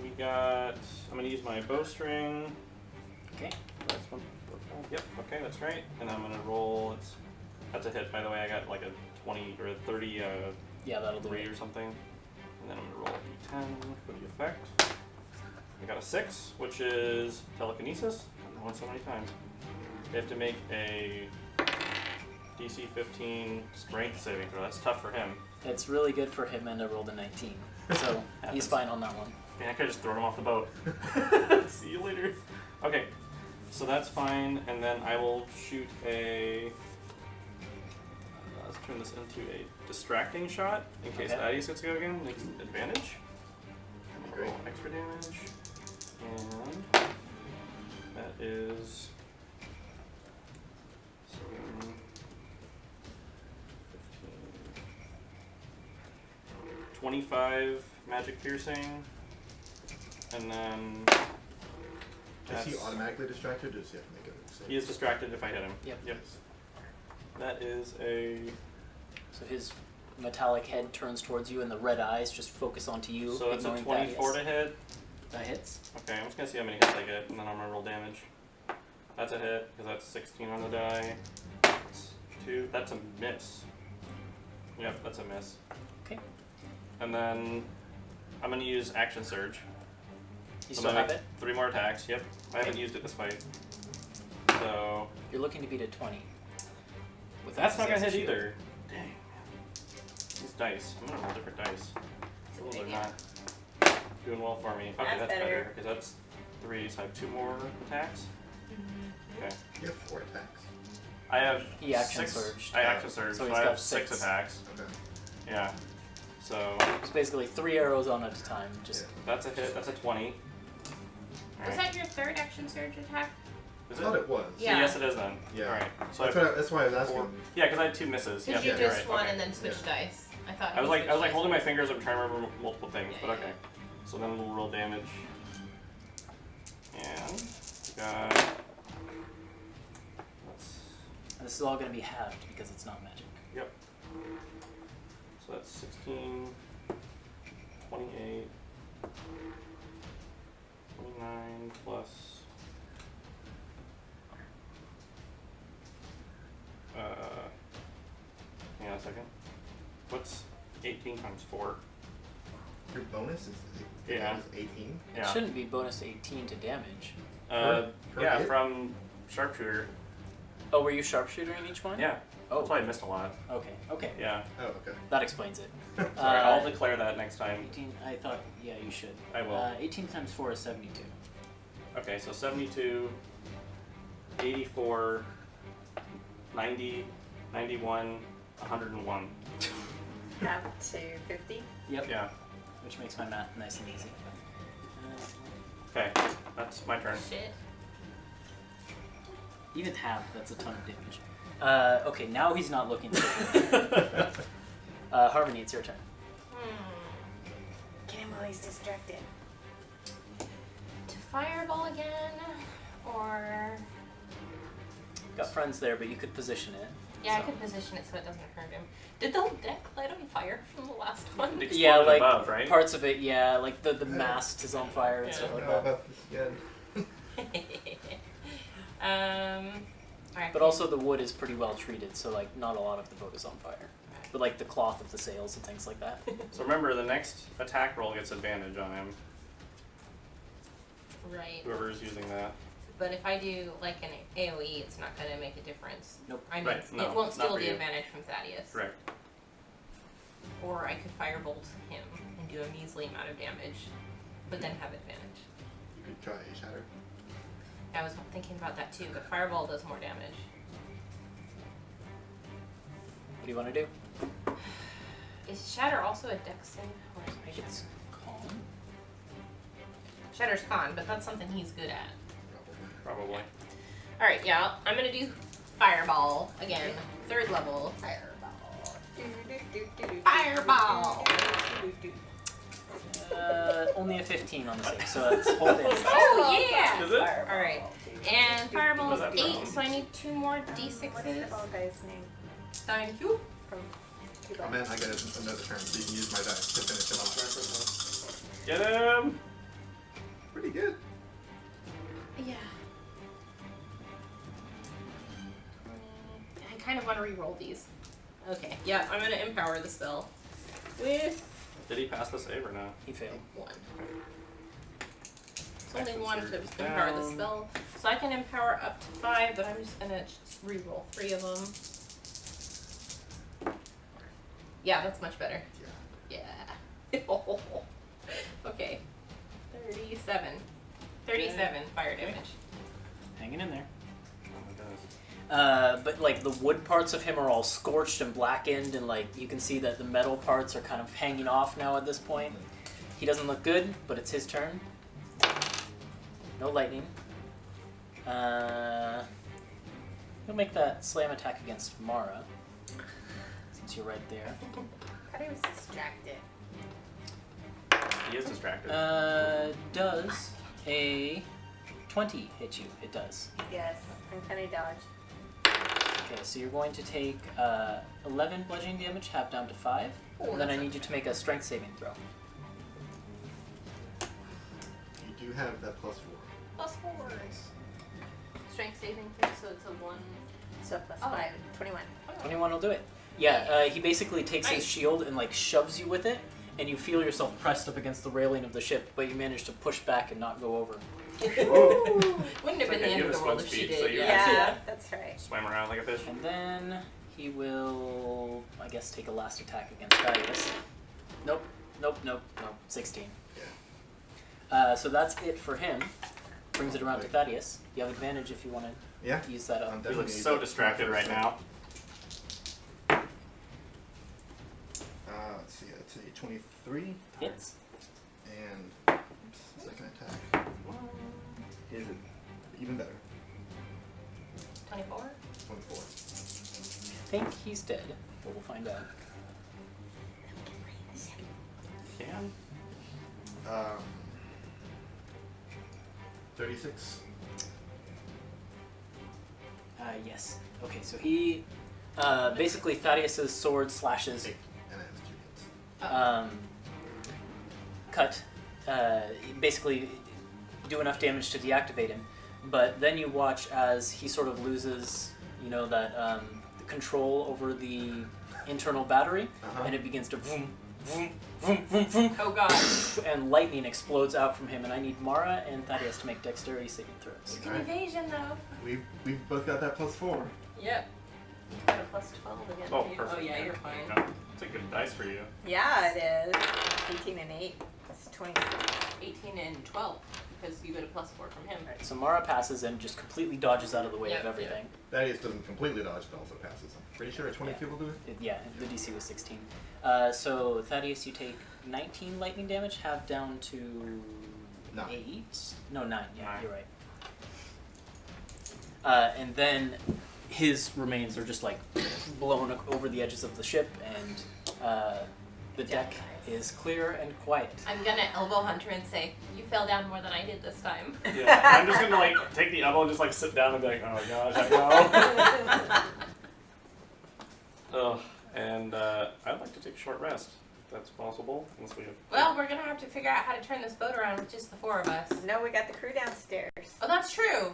we got. I'm gonna use my bowstring. Okay. That's one. Yep, okay, that's right. And I'm gonna roll. That's a hit, by the way. I got like a 20 or a 30 Yeah, that'll do 3 it. or something. And then I'm gonna roll a d10 for the effect. I got a 6, which is telekinesis. I've won so many times. They have to make a DC 15 strength saving throw. That's tough for him. It's really good for him, and I rolled a 19. So he's Happens. fine on that one. Man, I could just throw him off the boat. See you later. Okay, so that's fine, and then I will shoot a. Let's turn this into a distracting shot in case Okay. Thaddeus gets to go again. Makes advantage. Great. Roll extra damage, and that is 7, 15, 25 magic piercing, and then. Is he that's- automatically distracted, or does he have to make a save? He is distracted if I hit him. Yep. Yep. That is a. So his metallic head turns towards you, and the red eyes just focus onto you. So that's a ignoring 24 to Thaddeus. hit. That hits. Okay, I'm just gonna see how many hits I get, and then I'm gonna roll damage. That's a hit, because that's 16 on the die. That's 2. That's a miss. Yep, that's a miss. Okay. And then I'm gonna use Action Surge. You So still I'm have gonna it? make 3 more attacks. Yep. I haven't used it this fight. So You're looking to beat a 20. With that's not gonna hit shield. either. Dang. Man. These dice. I'm gonna roll different dice. It's a Those good are idea. not doing well for me. Okay, That's that's better. better. Because that's 3, so I have 2 more attacks. Okay. You have 4 attacks. I have He action 6. surged. I action surged, So so, he's I got have 6 6. attacks. Okay. Yeah. So It's basically 3 arrows on at a time. Just that's a hit. That's a 20. Was that your third action surge attack? Is I thought it? it was. Yeah. Yes, it is then. Yeah. All right. So That's why I was asking. 4. Yeah, because I had 2 misses. Because Yeah, you you're just right. one Okay. and then switched dice. I thought. I was like switched holding my dice. fingers. I'm trying to remember multiple things, Yeah, but yeah, okay. So then we'll roll damage. And we got. this is all going to be halved because it's not magic. Yep. So that's 16, 28, 29 plus. Hang on a second. What's 18 times 4? Your bonus is Yeah. 18. It shouldn't be bonus 18 to damage. Per Yeah, hit? from sharpshooter. Oh, were you sharpshootering each one? Yeah. Oh, That's why I missed a lot. okay. Yeah. Oh, okay. That explains it. Sorry, I'll declare that next time. 18, I thought, yeah, you should. I will. 18 times 4 is 72. Okay, so 72, 84, 90, 91, 101. Up to 50. Yep. Yeah. Which makes my math nice and easy. Okay, that's my turn. Shit. Even half, that's a ton of damage. Okay, now he's not looking so good. Harmony, it's your turn. Get him while he's distracted. To fireball again, or Got friends there, but you could position it. yeah, I So- could position it so it doesn't hurt him. Did the deck light on fire from the last one? Exploded Yeah, like above, right? parts of it, yeah, like the mast is on fire and Yeah. stuff I like don't know that. about this yet. Alright. But also the wood is pretty well treated, so like not a lot of the boat is on fire. But like the cloth of the sails and things like that. So remember, the next attack roll gets advantage on him, Right. whoever's using that. But if I do like an AoE, it's not going to make a difference. Nope. I mean, Right, no, it won't not steal for the you. advantage from Thaddeus. Correct. Or I could firebolt him and do a measly amount of damage, but then have advantage. You could try Shatter. I was thinking about that too, but fireball does more damage. What do you want to do? Is Shatter also a dex save? Or is I think it's calm. Shatter's con, but that's something he's good at. Probably. Alright, yeah, I'm gonna do fireball again. 3rd level. Fireball! Only a 15 on the save, so that's whole damage. Oh yeah! Is it? Alright. And fireball is What's that 8, from? so I need 2 more What's d6s. the ball guy's name? Thank you. From Oh man, I get another turn, so you can use my dice to finish him off. Get him! Pretty good. Yeah. I kind of want to re-roll these. Okay, yeah, I'm gonna empower the spell with Did he pass the save or no? He failed. 1. It's only Action 1 to surge empower the down. spell. So I can empower up to 5, but I'm just gonna re-roll 3 of them. Yeah, that's much better. Yeah. Okay. 37. 37 fire damage. Hanging in there. Oh my goodness. But like the wood parts of him are all scorched and blackened, and like you can see that the metal parts are kind of hanging off now at this point. He doesn't look good, but it's his turn. No lightning. He'll make that slam attack against Mara, since you're right there. I thought he was distracted. He is distracted. Does a 20 hit you? It does. Yes, uncanny dodge. Okay, so you're going to take 11 bludgeoning damage, half down to 5. Oh, And then I that's need you to make a strength saving throw. You do have that +4. +4. Strength saving, so it's a 1. So plus Oh. 5, 21. 21 will do it. Yeah, he basically takes his Nice. shield and like shoves you with it, and you feel yourself pressed up against the railing of the ship, but you manage to push back and not go over. Wouldn't have been the end of the world if she Speed, so did. you Yeah, that's right. swim around like a fish. And then he will, I guess, take a last attack against Thaddeus. Nope. 16. So that's it for him. Brings it around to Thaddeus. You have advantage if you want Yeah. to use that up. I'm He definitely looks so distracted right now. Let's see, it's a 23. Hits. And second attack is even better. 24? 24. I think he's dead, but we'll find out. Can? 36. Yes. Okay, so he, basically Thaddeus's sword slashes, And it has 2 hits. cut, basically do enough damage to deactivate him. But then you watch as he sort of loses, you know, that control over the internal battery, and it begins to vroom, vroom, vroom, vroom, vroom, Oh god. and lightning explodes out from him. And I need Mara and Thaddeus to make dexterity saving throws. An evasion though. We've both got that +4. Yep. Got a plus 12 again. Oh, for you. perfect. Oh yeah, you're fine. No, it's a good dice for you. Yeah, it is. 18 and 8. It's 26. 18 and 12 because you get a plus 4 from him. Alright, so Mara passes and just completely dodges out of the way of Yep, everything. Thaddeus doesn't completely dodge, it also passes. I'm pretty sure a 22 will do it. Yeah, the DC was 16. So Thaddeus, you take 19 lightning damage, halved down to 9. 8? No, 9. Yeah, 9. you're right. And then his remains are just like blown over the edges of the ship, and the deck is clear and quiet. I'm gonna elbow Hunter and say, you fell down more than I did this time. Yeah, I'm just gonna like take the elbow and just like sit down and be like, oh gosh, I know. Ugh, and I'd like to take a short rest, if that's possible, unless we have. Well, we're gonna have to figure out how to turn this boat around with just the 4 of us. No, we got the crew downstairs. Oh, that's true.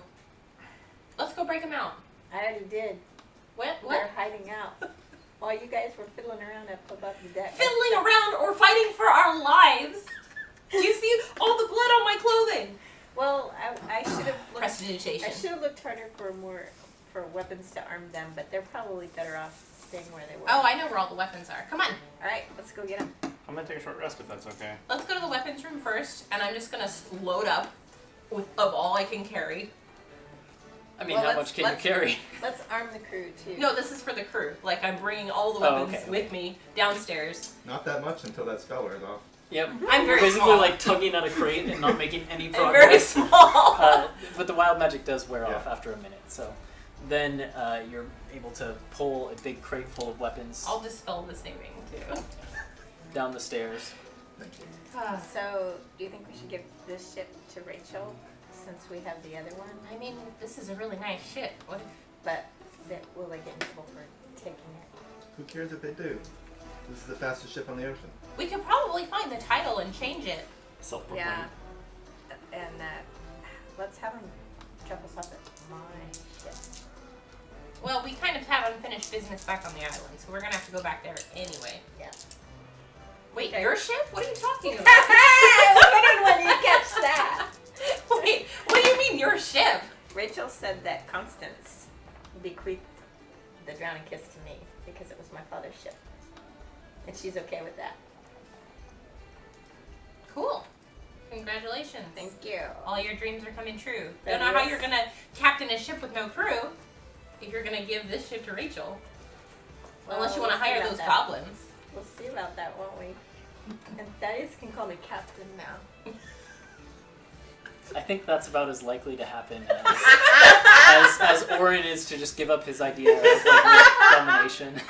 Let's go break them out. I already did. What? They're hiding out. While you guys were fiddling around up above the deck. Fiddling around or fighting for our lives? Do you see all the blood on my clothing? Well, I should have looked. Prestidigitation. I should have looked harder for weapons to arm them, but they're probably better off staying where they were. Oh, I know where all the weapons are. Come on. All right, let's go get them. I'm gonna take a short rest if that's okay. Let's go to the weapons room first, and I'm just gonna load up of all I can carry. I mean, Well, how much can you carry? Let's arm the crew too. No, this is for the crew. Like, I'm bringing all the Oh, weapons okay. with me downstairs. Not that much until that spell wears off. Yep. I'm very Basically small. like tugging at a crate and not making any I'm progress. very small. But the wild magic does wear off Yeah. after a minute, so then you're able to pull a big crate full of weapons I'll dispel the saving, too. down the stairs. Thank you. So, do you think we should give this ship to Rachel since we have the other one? I mean, this is a really nice ship. What if... But will they get in trouble for taking it? Who cares if they do? This is the fastest ship on the ocean. We could probably find the title and change it. Self-proclaimed. Yeah. And let's have them drop us off at my ship. Well, we kind of have unfinished business back on the island, so we're gonna have to go back there anyway. Yeah. Wait, Okay. your ship? What are you talking about? I wondered when you catch that. Wait, what do you mean your ship? Rachel said that Constance bequeathed the drowning kiss to me because it was my father's ship. And she's okay with that. Cool. Congratulations. Thank you. All your dreams are coming true. That Don't know how is. you're gonna captain a ship with no crew if you're gonna give this ship to Rachel. Unless you Well, want to we'll see hire about those that. goblins. We'll see about that, won't we? And Thaddeus can call me Captain now. I think that's about as likely to happen as Orin is to just give up his idea of like, domination.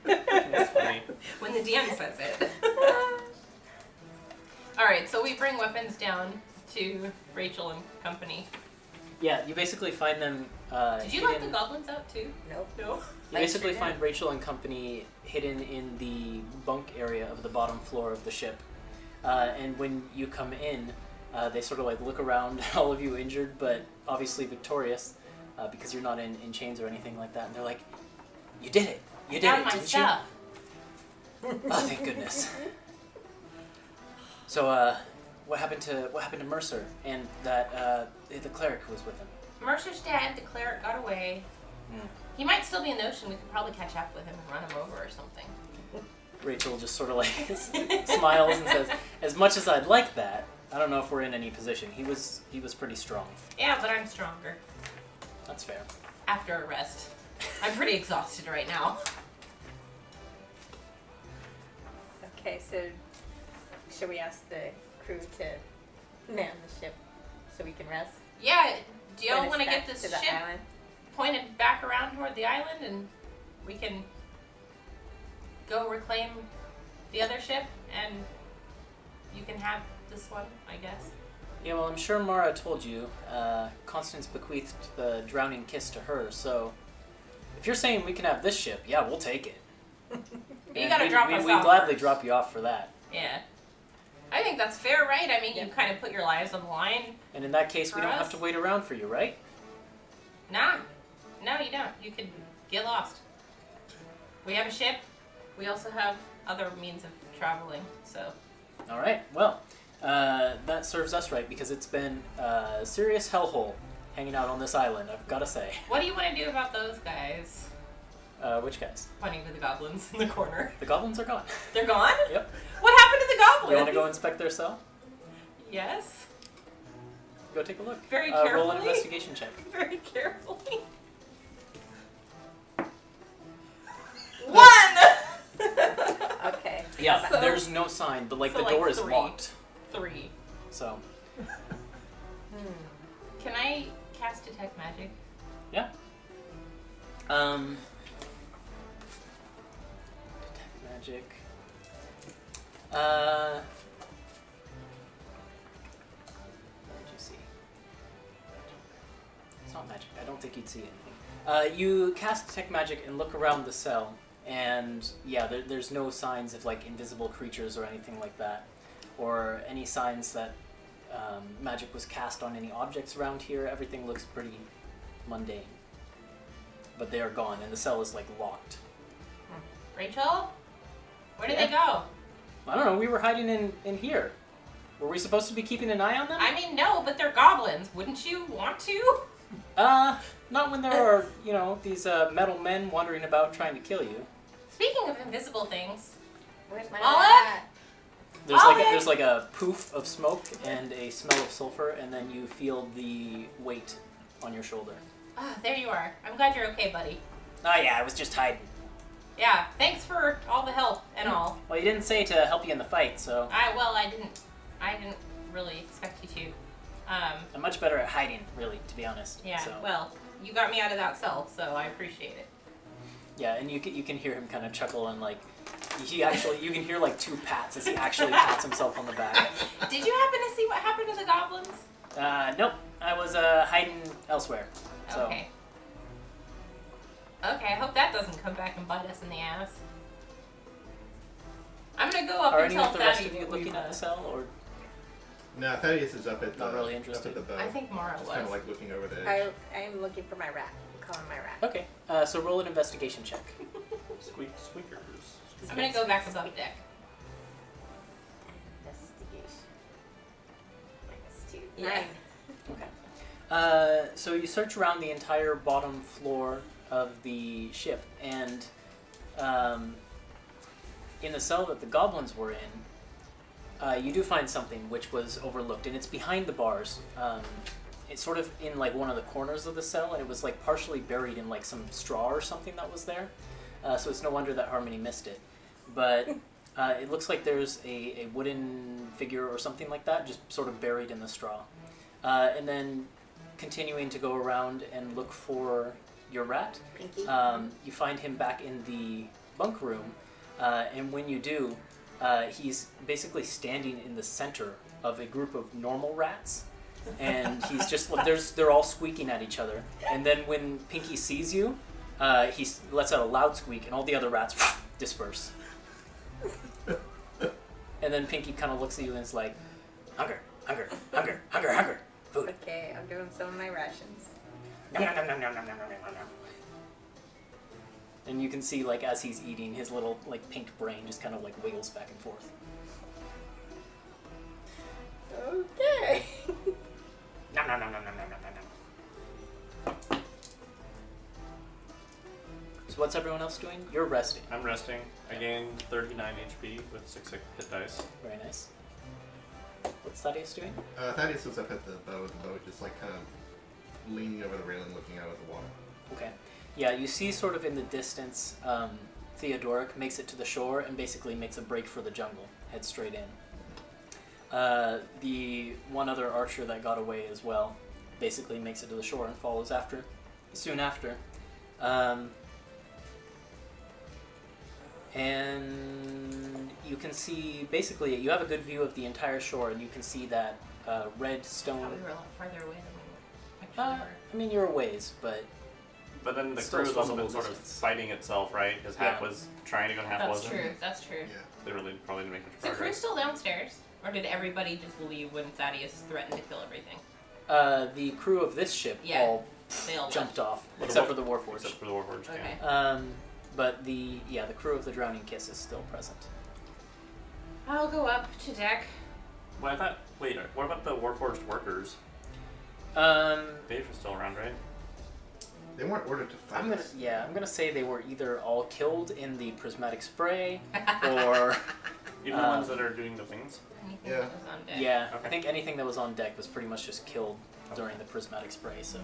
That's funny. When the DM says it. Alright, so we bring weapons down to Rachel and company. Yeah, you basically find them. Did you let hidden- the goblins out too? Nope. No. You basically find Rachel and company hidden in the bunk area of the bottom floor of the ship. And when you come in, they sort of like look around, all of you injured, but obviously victorious, because you're not in chains or anything like that. And they're like, "You did it! You did Found it, my didn't stuff. you?" Oh, thank goodness. So, what happened to Mercer and that the cleric who was with him? Mercer's dead. The cleric got away. Hmm. He might still be in the ocean. We could probably catch up with him and run him over or something. Rachel just sort of like smiles and says, "As much as I'd like that, I don't know if we're in any position. He was pretty strong." Yeah, but I'm stronger. That's fair. After a rest. I'm pretty exhausted right now. Okay, so should we ask the crew to man the ship so we can rest? Yeah, do y'all Point us want to back get this to the ship island? pointed back around toward the island and we can go reclaim the other ship and you can have this one, I guess? Yeah, well, I'm sure Mara told you. Constance bequeathed the drowning kiss to her, so if you're saying we can have this ship, yeah, we'll take it. You gotta drop us We'd off gladly first. drop you off for that. Yeah. I think that's fair, right? I mean, Yeah. you kind of put your lives on the line. And in that case, we For don't us? have to wait around for you, right? Nah. No, you don't. You could get lost. We have a ship. We also have other means of traveling, so. All right. Well, that serves us right because it's been a serious hellhole hanging out on this island. I've got to say. What do you want to do about those guys? Which guys? Pointing to the goblins in the corner. The goblins are gone. They're gone? Yep. What happened to the goblins? You want to go inspect their cell? Yes. Go take a look. Very Roll an carefully. investigation check. Very carefully. 1! Okay. Yeah, So- there's no sign, but like so the like door is 3. locked. 3. So Can I cast Detect Magic? yeah. Detect magic. What did you see? It's not magic. I don't think you'd see anything. You cast detect magic and look around the cell, and yeah, there's no signs of like invisible creatures or anything like that, or any signs that magic was cast on any objects around here. Everything looks pretty mundane. But they are gone, and the cell is like locked. Rachel? Where did Yeah. they go? I don't know. We were hiding in here. Were we supposed to be keeping an eye on them? I mean, no, but they're goblins. Wouldn't you want to? Not when there are these metal men wandering about trying to kill you. Speaking of invisible things, Where's my Olive? There's like a poof of smoke and a smell of sulfur, and then you feel the weight on your shoulder. Ah, there you are. I'm glad you're okay, buddy. Oh yeah, I was just hiding. Yeah, thanks for all the help and all. Well, you didn't say to help you in the fight, so I didn't really expect you to. I'm much better at hiding, really, to be honest. Yeah, So, well, you got me out of that cell, so I appreciate it. yeah, and you can hear him kind of chuckle and like you can hear like 2 pats as he actually pats himself on the back. Did you happen to see what happened to the goblins? Nope, I was hiding elsewhere. So. Okay. Okay, I hope that doesn't come back and bite us in the ass. I'm gonna go up Are and any tell of the rest Fatty of you what looking we've at the cell, or No, Thaddeus is up at the Not really up interested. at the bow. I think Mara Just kind of was. like looking over the edge. I am looking for my rat. I'm calling my rat. okay? So roll an investigation check. Squeakers. I'm gonna go back above deck. Investigation. -2. Yeah. 9. Okay. So you search around the entire bottom floor of the ship, and in the cell that the goblins were in, you do find something which was overlooked, and it's behind the bars. It's sort of in like one of the corners of the cell, and it was like partially buried in like some straw or something that was there. So it's no wonder that Harmony missed it. But it looks like there's a wooden figure or something like that, just sort of buried in the straw. And then continuing to go around and look for your rat, Pinky. you find him back in the bunk room, and when you do, he's basically standing in the center of a group of normal rats, and he's just they're all squeaking at each other. And then when Pinky sees you, he lets out a loud squeak, and all the other rats disperse. And then Pinky kind of looks at you and is like, "Hunger, hunger, hunger, hunger, hunger, food." Okay, I'll give him some of my rations. Nom, nom, nom, nom, nom, nom, nom, nom, nom, nom. And you can see, like, as he's eating, his little, like, pink brain just kind of, like, wiggles back and forth. So what's everyone else doing? You're resting. I'm resting. I gained 39 HP with 6 hit dice. Very nice. What's Thaddeus doing? Thaddeus was up at the boat just like kind of leaning over the railing looking out at the water. Okay. Yeah, you see sort of in the distance, Theodoric makes it to the shore and basically makes a break for the jungle. Heads straight in. The one other archer that got away as well basically makes it to the shore and follows after, soon after. And you can see, basically, you have a good view of the entire shore, and you can see that red I stone. thought we were a lot farther away than we actually I mean, you're a ways, but But then the Still crew has also been swimmable sort of distance. fighting itself, right? Because half Yeah. was trying to go and half That's wasn't. true. That's true. Yeah. They really probably didn't make much Is the crew progress. still downstairs, or did everybody just leave when Thaddeus threatened to kill everything? the crew of this ship Yeah. all They all jumped off, Well, except the for the Warforged. Except for the Warforged, left. Okay. yeah. But the crew of the Drowning Kiss is still present. I'll go up to deck. Well, I thought. Wait, what about the Warforged workers? They were still around, right? They weren't ordered to fight I'm us. gonna say they were either all killed in the prismatic spray, or Even the ones that are doing the things? Anything Yeah. that was on deck. yeah, Okay. I think anything that was on deck was pretty much just killed during the prismatic spray. So, Mhm.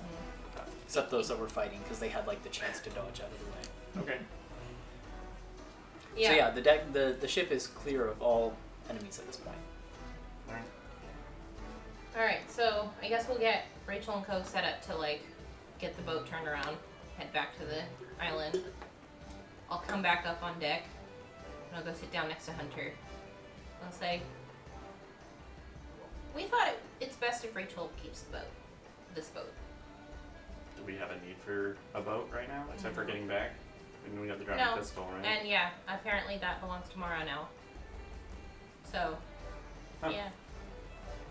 except those that were fighting, because they had like the chance to dodge out of the way. Okay. Yeah. So yeah, the deck, the ship is clear of all enemies at this point. Alright. Alright, so I guess we'll get Rachel and Co set up to like get the boat turned around, head back to the island. I'll come back up on deck and I'll go sit down next to Hunter. I'll say, we thought it's best if Rachel keeps the boat. This boat. Do we have a need for a boat right now, except for getting back? And we got the drowning No. pistol, right? And yeah, apparently that belongs to Mara now. So, Huh. yeah.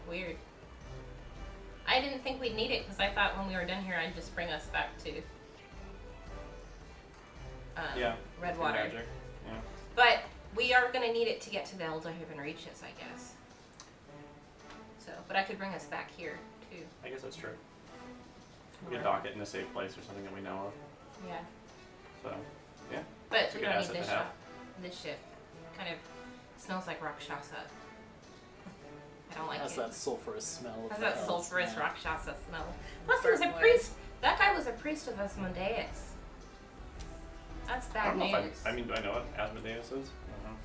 Weird. I didn't think we'd need it because I thought when we were done here I'd just bring us back to Yeah. Redwater. Magic. Yeah. But we are going to need it to get to the Elderhaven Reaches, I guess. So, but I could bring us back here too. I guess that's true. We could dock it in a safe place or something that we know of. Yeah. So, yeah. But It's a we good don't need asset this to have. ship. This ship kind of smells like Rakshasa. I don't like Has it. that sulfurous smell. Of Has the that hells, sulfurous yeah. Rakshasa smell. Plus, he was a Burnt priest. That guy was a priest of Asmodeus. That's I bad don't know news. if I mean, do I know what Asmodeus is? I don't know.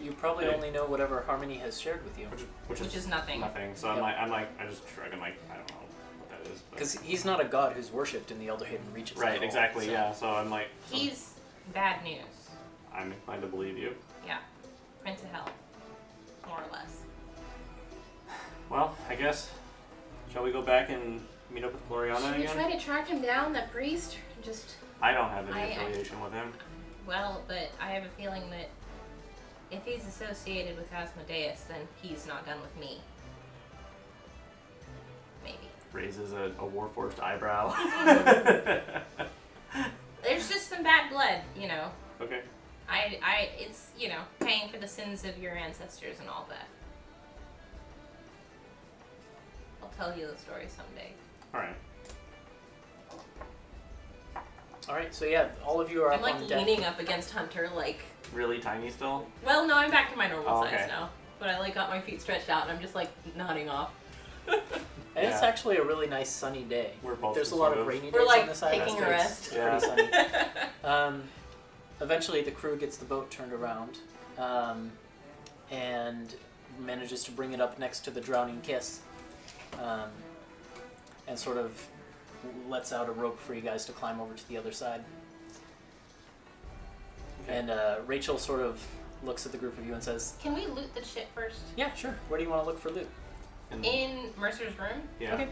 You probably Hey. only know whatever Harmony has shared with you. Which is nothing. Nothing. So Yep. I just shrug. I'm like, I don't know what that is. But. Because he's not a god who's worshipped in the Elderhaven Reaches. at Right, all, exactly, so- yeah. So I'm like, He's bad news. I'm inclined to believe you. Yeah. Prince of Hell. More or less. Well, I guess, shall we go back and meet up with Gloriana Should we again? try to track him down, that priest? Just, I don't have any I- affiliation with him. well, but I have a feeling that if he's associated with Asmodeus, then he's not done with me. Maybe. Raises a Warforged eyebrow. There's just some bad blood, you know. Okay. It's, you know, paying for the sins of your ancestors and all that. I'll tell you the story someday. Alright. Alright, so yeah, all of you are I'm up like on deck. leaning up against Hunter, like, Really tiny still? well, no, I'm back to my normal Oh, size okay. now. But I like got my feet stretched out and I'm just like nodding off. And it's Yeah. actually a really nice sunny day. We're both There's a just lot sort of rainy days We're on like this island. taking but a it's- rest. It's pretty sunny. Eventually, the crew gets the boat turned around and manages to bring it up next to the Drowning Kiss, and sort of lets out a rope for you guys to climb over to the other side. Okay. And Rachel sort of looks at the group of you and says, Can we loot the ship first? "Yeah, sure. Where do you want to look for loot?" And- In Mercer's room? yeah. Okay.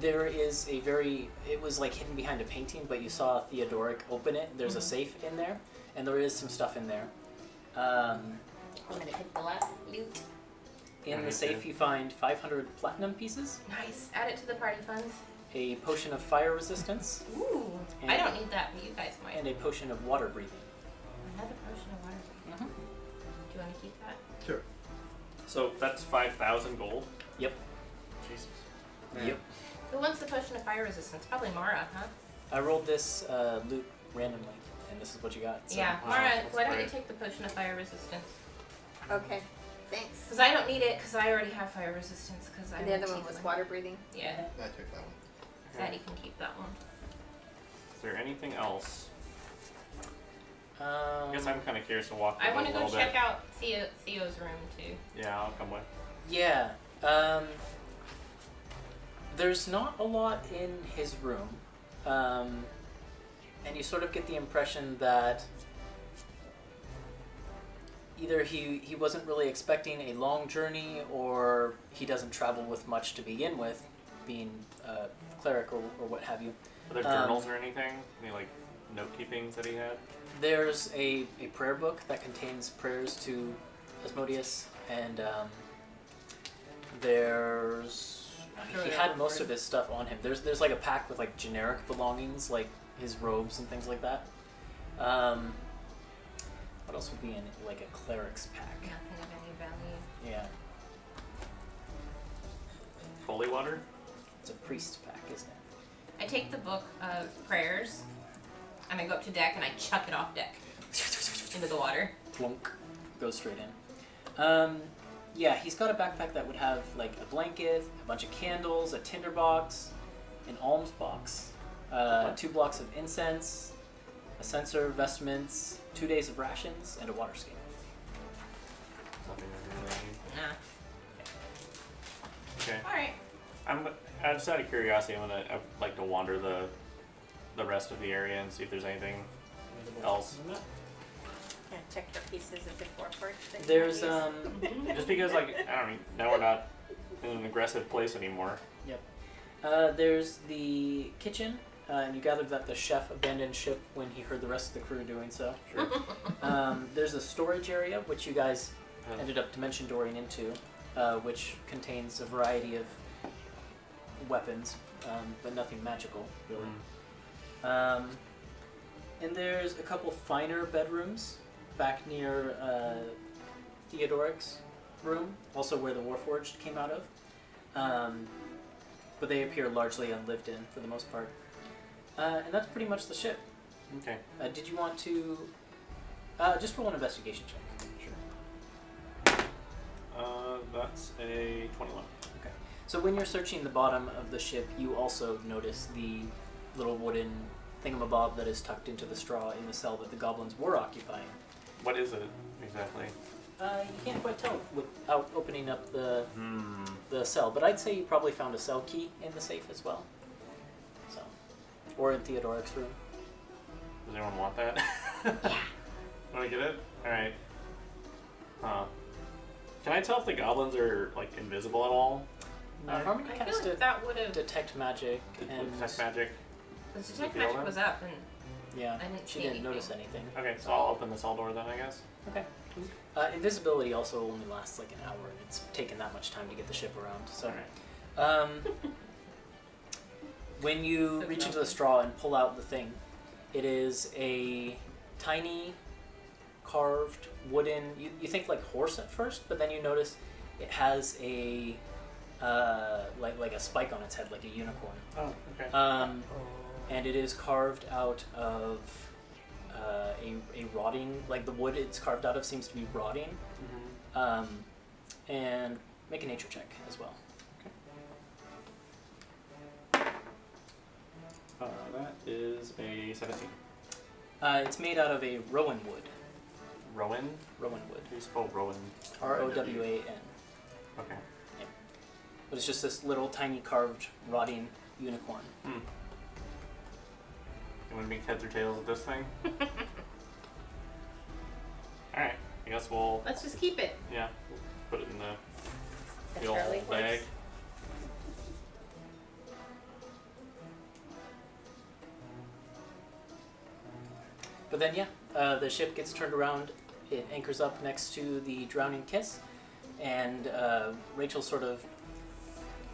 There is a it was like hidden behind a painting, but you saw Theodoric open it. There's a safe in there, and there is some stuff in there. I'm gonna hit the left. Loot. In the Alright, safe, good. you find 500 platinum pieces, Nice. Add it to the party funds. a potion of fire resistance, Ooh. I don't need that, but you guys might. and a potion of water breathing. Another potion of water. Mm-hmm. Do you want to keep that? Sure. So that's 5,000 gold? Yep. Jesus. Yep. Who wants the potion of fire resistance? Probably Mara, huh? I rolled this loot randomly, and this is what you got. So. Yeah, Wow, Mara, that's why don't you great. take the potion of fire resistance? Okay, thanks. Because I don't need it, because I already have fire resistance. Because I The other one was water breathing. Yeah, I took that one. Fatty can keep that one. Is there anything else? I I guess I'm kind of curious to walk I through want a to go little check bit. out Theo's room too. Yeah, I'll come with. Yeah. There's not a lot in his room, and you sort of get the impression that either he wasn't really expecting a long journey, or he doesn't travel with much to begin with, being a cleric or what have you. Are there journals or anything? Any like note keepings that he had? There's a prayer book that contains prayers to Asmodeus, and there's he had most of his stuff on him. There's like a pack with like generic belongings, like his robes and things like that. What else would be in like a cleric's pack? Nothing of any value. Yeah, Holy water? it's a priest's pack, isn't it? I take the book of prayers, and I go up to deck and I chuck it off deck into the water. Plunk, goes straight in. Yeah, he's got a backpack that would have like a blanket, a bunch of candles, a tinder box, an alms box, 2 blocks of incense, a censer, vestments, 2 days of rations, and a water skin. Nothing I really need. Nah. Okay. All right. I'm just out of curiosity. I'd like to wander the rest of the area and see if there's anything else. Yeah, check your pieces of the foreporch. that you There's might use. Just because like I don't know, now we're not in an aggressive place anymore. There's the kitchen, and you gathered that the chef abandoned ship when he heard the rest of the crew doing so. Sure. There's a storage area, which you guys ended up dimension dooring into, which contains a variety of weapons, but nothing magical, really. And there's a couple finer bedrooms back near Theodoric's room, also where the Warforged came out of. But they appear largely unlived in for the most part. And that's pretty much the ship. Okay. Did you want to just roll an investigation check? Sure. That's a 21. Okay. So when you're searching the bottom of the ship, you also notice the little wooden thingamabob that is tucked into the straw in the cell that the goblins were occupying. What is it exactly? You can't quite tell without opening up the cell, but I'd say you probably found a cell key in the safe as well. So, or in Theodoric's room. Does anyone want that? Yeah. Want to get it? All right. Huh. Can I tell if the goblins are like invisible at all? Harmony I cast feel like that would have. detect magic, and Detect magic. The you detect feel magic that? was up, and yeah, I didn't she see didn't anything. notice anything. Okay, so I'll open the cell door then, I guess. Okay. Invisibility also only lasts like an hour, and it's taken that much time to get the ship around. So, All right. when you So reach into nothing. the straw and pull out the thing, it is a tiny carved wooden. You think like horse at first, but then you notice it has a like a spike on its head, like a unicorn. Oh, okay. And it is carved out of a rotting, like the wood it's carved out of seems to be rotting. And make a nature check as well. That is a 17. It's made out of a rowan wood. Rowan? Rowan wood. How do you spell Rowan? Rowan. Okay. But it's just this little tiny carved rotting unicorn. You want to make heads or tails of this thing? Alright, I guess we'll, let's just keep it. yeah, we'll put it in the The old Charlie horse. bag. But then, yeah, the ship gets turned around. It anchors up next to the Drowning Kiss, and Rachel sort of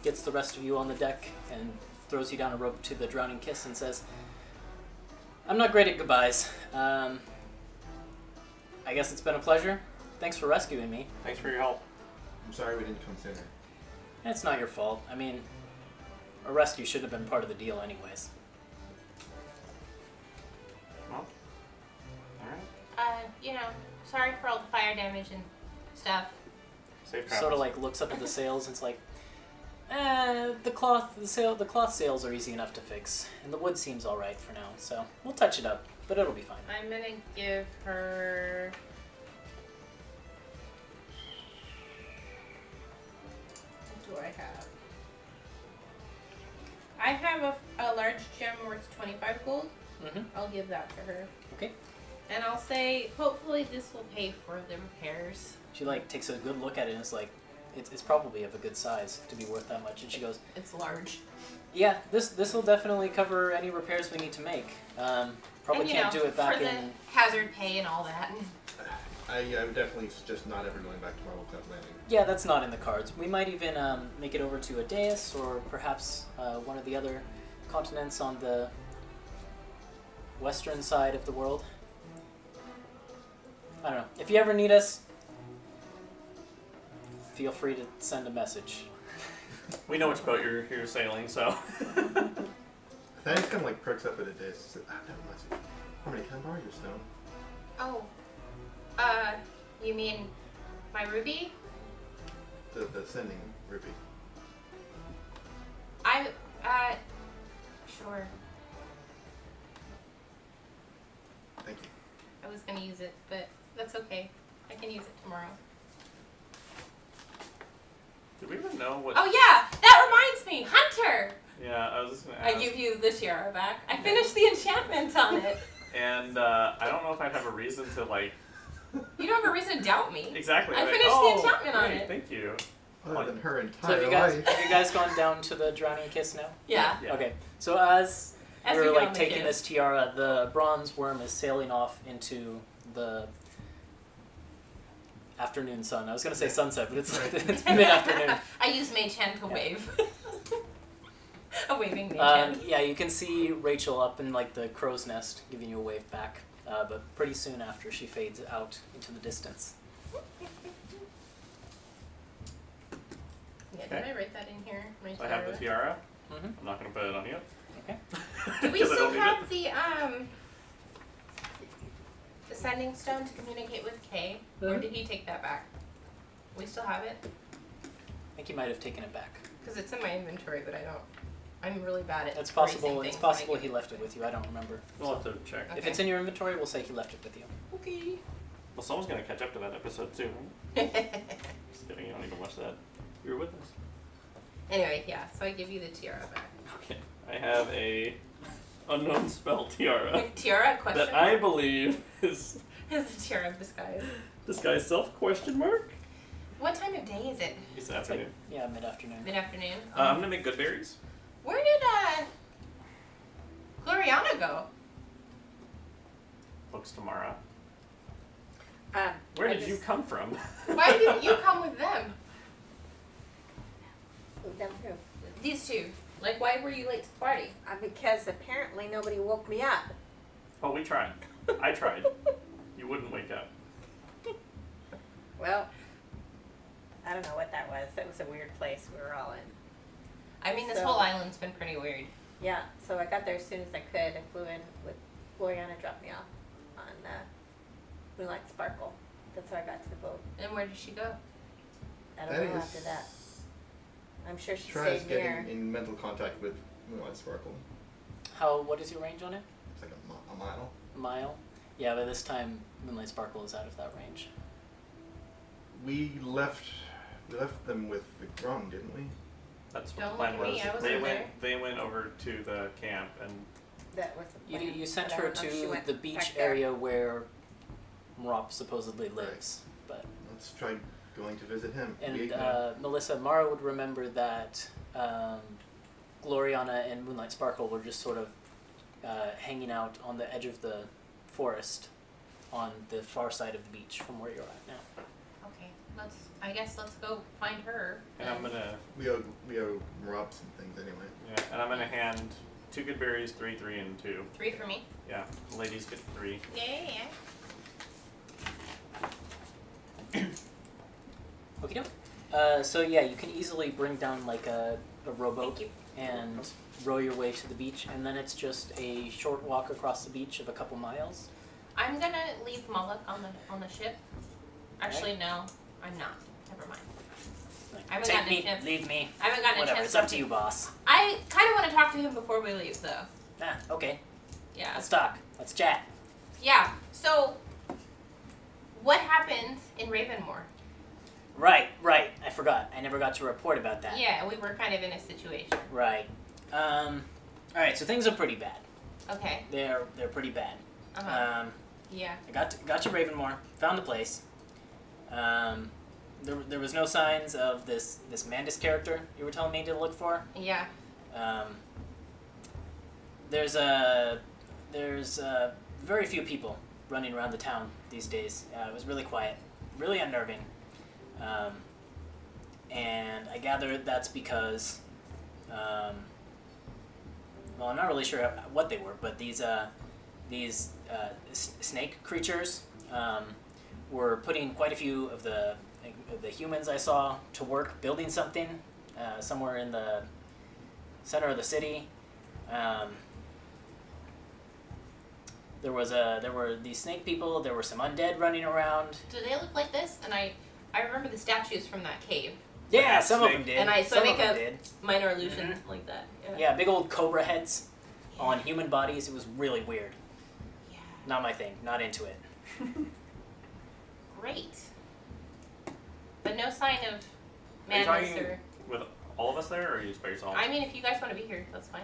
gets the rest of you on the deck and throws you down a rope to the Drowning Kiss and says, "I'm not great at goodbyes. I guess it's been a pleasure. Thanks for rescuing me. Thanks for your help. I'm sorry we didn't come sooner. It's not your fault. I mean, a rescue should have been part of the deal anyways. Well, alright. Sorry for all the fire damage and stuff. Safe travels. Sort of like looks up at the sails and it's like, the cloth sails are easy enough to fix, and the wood seems all right for now. So we'll touch it up, but it'll be fine. I'm gonna give her. What do I have? I have a large gem worth 25 gold. Mm-hmm. I'll give that to her. Okay. And I'll say, hopefully this will pay for the repairs. She like takes a good look at it and is like, it's probably of a good size to be worth that much. And she goes, It's large. yeah, this will definitely cover any repairs we need to make. Probably And, can't do it back for the in. hazard pay and all that. I would definitely suggest not ever going back to Marble Cliff Landing. Yeah, that's not in the cards. We might even make it over to a dais or perhaps one of the other continents on the western side of the world. I don't know. If you ever need us, feel free to send a message. We know which boat you're sailing, so. Thaddeus kind of like perks up at a day. Says, "Ah, that reminds me. How many can I borrow your stone?" Oh. You mean my ruby? The sending ruby. Sure. Thank you. I was gonna use it, but that's okay. I can use it tomorrow. Do we even know what? Oh yeah! That reminds me! Hunter! Yeah, I was just gonna I ask. give you the tiara back. I finished the enchantment on it. And I don't know if I'd have a reason to like. You don't have a reason to doubt me. Exactly. I like, finished the oh, enchantment on great, it. Thank you. Other than her So entire have life. you guys gone down to the Drowning Kiss now? Yeah. Yeah. Okay. So as As you're we go like on the taking kiss. this tiara, the bronze worm is sailing off into the afternoon sun. I was gonna say sunset, but it's it's mid-afternoon. I use Mage Hand to Yeah. wave. A waving Mage Hand. Yeah, you can see Rachel up in like the crow's nest giving you a wave back, but pretty soon after she fades out into the distance. Yeah, did I write that in here? My So I have the tiara. Mm-hmm. I'm not gonna put it on you. Okay. Do we 'Cause I still don't need have it. the sending stone to communicate with Kay? Or Mhm. did he take that back? We still have it? I think you might have taken it back. Because it's in my inventory, but I'm really bad at It's erasing possible. things It's when I possible get- he left it with you. I don't remember. We'll have to check. Okay. If it's in your inventory, we'll say he left it with you. Okay. Well, someone's gonna catch up to that episode too. Just kidding. You don't need to watch that. You were with us. Anyway, yeah, so I give you the tiara back. Okay. I have a unknown spell tiara Tiara, question that I mark? believe is Is the tiara of disguise. disguise self question mark. What time of day is it? It's It's like, afternoon. yeah, mid-afternoon. Mid-afternoon? I'm gonna make good berries. Where did, Gloriana go? Books tomorrow. Um, Where I did you just come from? Why didn't you come with them? moved them through. These two. Like, why were you late to the party? Because apparently nobody woke me up. Oh, we tried. I tried. You wouldn't wake up. Well, I don't know what that was. That was a weird place we were all in. I mean, this So- whole island's been pretty weird. Yeah, so I got there as soon as I could. I flew in with Gloriana, dropped me off on Moonlight Sparkle. That's how I got to the boat. And where did she go? I don't know after that. I'm sure she Tries stayed getting near. in mental contact with Moonlight Sparkle. What is your range on it? It's like a mile. A mile? Yeah, by this time, Moonlight Sparkle is out of that range. We left them with the Grum, didn't we? That's what Don't the plan look at me, was. I wasn't They there. went over to the camp and That was the plan. You sent but I her don't know if she to went the beach back there. area where Mrop supposedly lives. But Let's try going to visit him. and Melissa, Mara would remember that Gloriana and Moonlight Sparkle were just sort of hanging out on the edge of the forest on the far side of the beach from where you're at now. Okay, I guess let's go find her. and I'm gonna we owe Marab some things anyway. and I'm gonna hand 2 good berries, 3, 3, and 2. 3 for me. Yeah, the ladies get 3. Yeah. Okie doke. So yeah, you can easily bring down like a a rowboat Thank you. and row your way to the beach, and then it's just a short walk across the beach of a couple miles. I'm gonna leave Moloch on the ship. Actually, no, I'm not. Never mind. I haven't Take gotten a me, chance. leave me, I haven't gotten a whatever. chance. It's up to you, boss. I kind of want to talk to him before we leave, though. Ah, okay. Yeah. Let's talk. Let's chat. Yeah. So, what happened in Ravenmore? Right. I forgot. I never got to report about that. Yeah, we were kind of in a situation. Right. All right. So things are pretty bad. Okay. They're pretty bad. Uh-huh. Yeah. I got to Ravenmore. Found the place. There was no signs of this Mandus character you were telling me to look for. Yeah. There's very few people running around the town these days. It was really quiet, really unnerving, and I gather that's because, well, I'm not really sure what they were, but these snake creatures were putting quite a few of the humans I saw to work building something somewhere in the center of the city. There were these snake people. There were some undead running around. Do they look like this? And I remember the statues from that cave. Yeah, some of snake. them did. And I some make of them a did. minor illusion like that. Yeah, big old cobra heads on human bodies. It was really weird. Yeah. Not my thing. Not into it. Great. But no sign of Are you madness talking or. with all of us there, or are you just by yourself? I mean, if you guys want to be here, that's fine.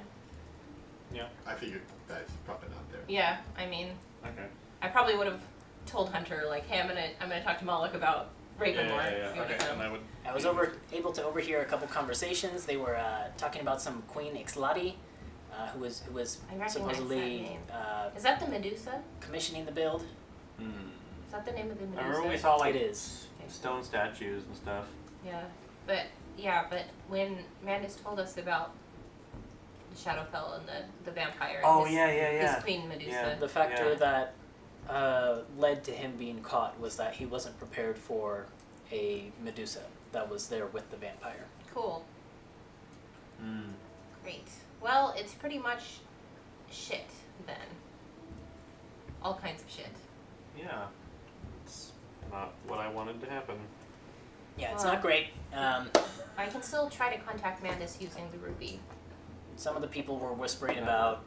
I figured that's probably not there. Yeah, I mean, Okay. I probably would have told Hunter like, hey, I'm gonna talk to Moloch about Ravenmore. Yeah. if you wanna Okay, come. and I would. I was able to overhear a couple conversations. They were talking about some Queen Ixlati, who was I recognize supposedly that name. Is that the Medusa? commissioning the build. Hmm. Is that the name of the I Medusa? remember we saw like It is. stone statues and stuff. Yeah, but when Mandus told us about the Shadowfell and the vampire, Oh his, yeah. his Queen Medusa. Yeah. The factor Yeah. that led to him being caught was that he wasn't prepared for a Medusa that was there with the vampire. Cool. Hmm. Great. Well, it's pretty much shit then. All kinds of shit. Yeah. It's not what I wanted to happen. Yeah, it's Wow. not great. I can still try to contact Mandus using the ruby. Some of the people were whispering about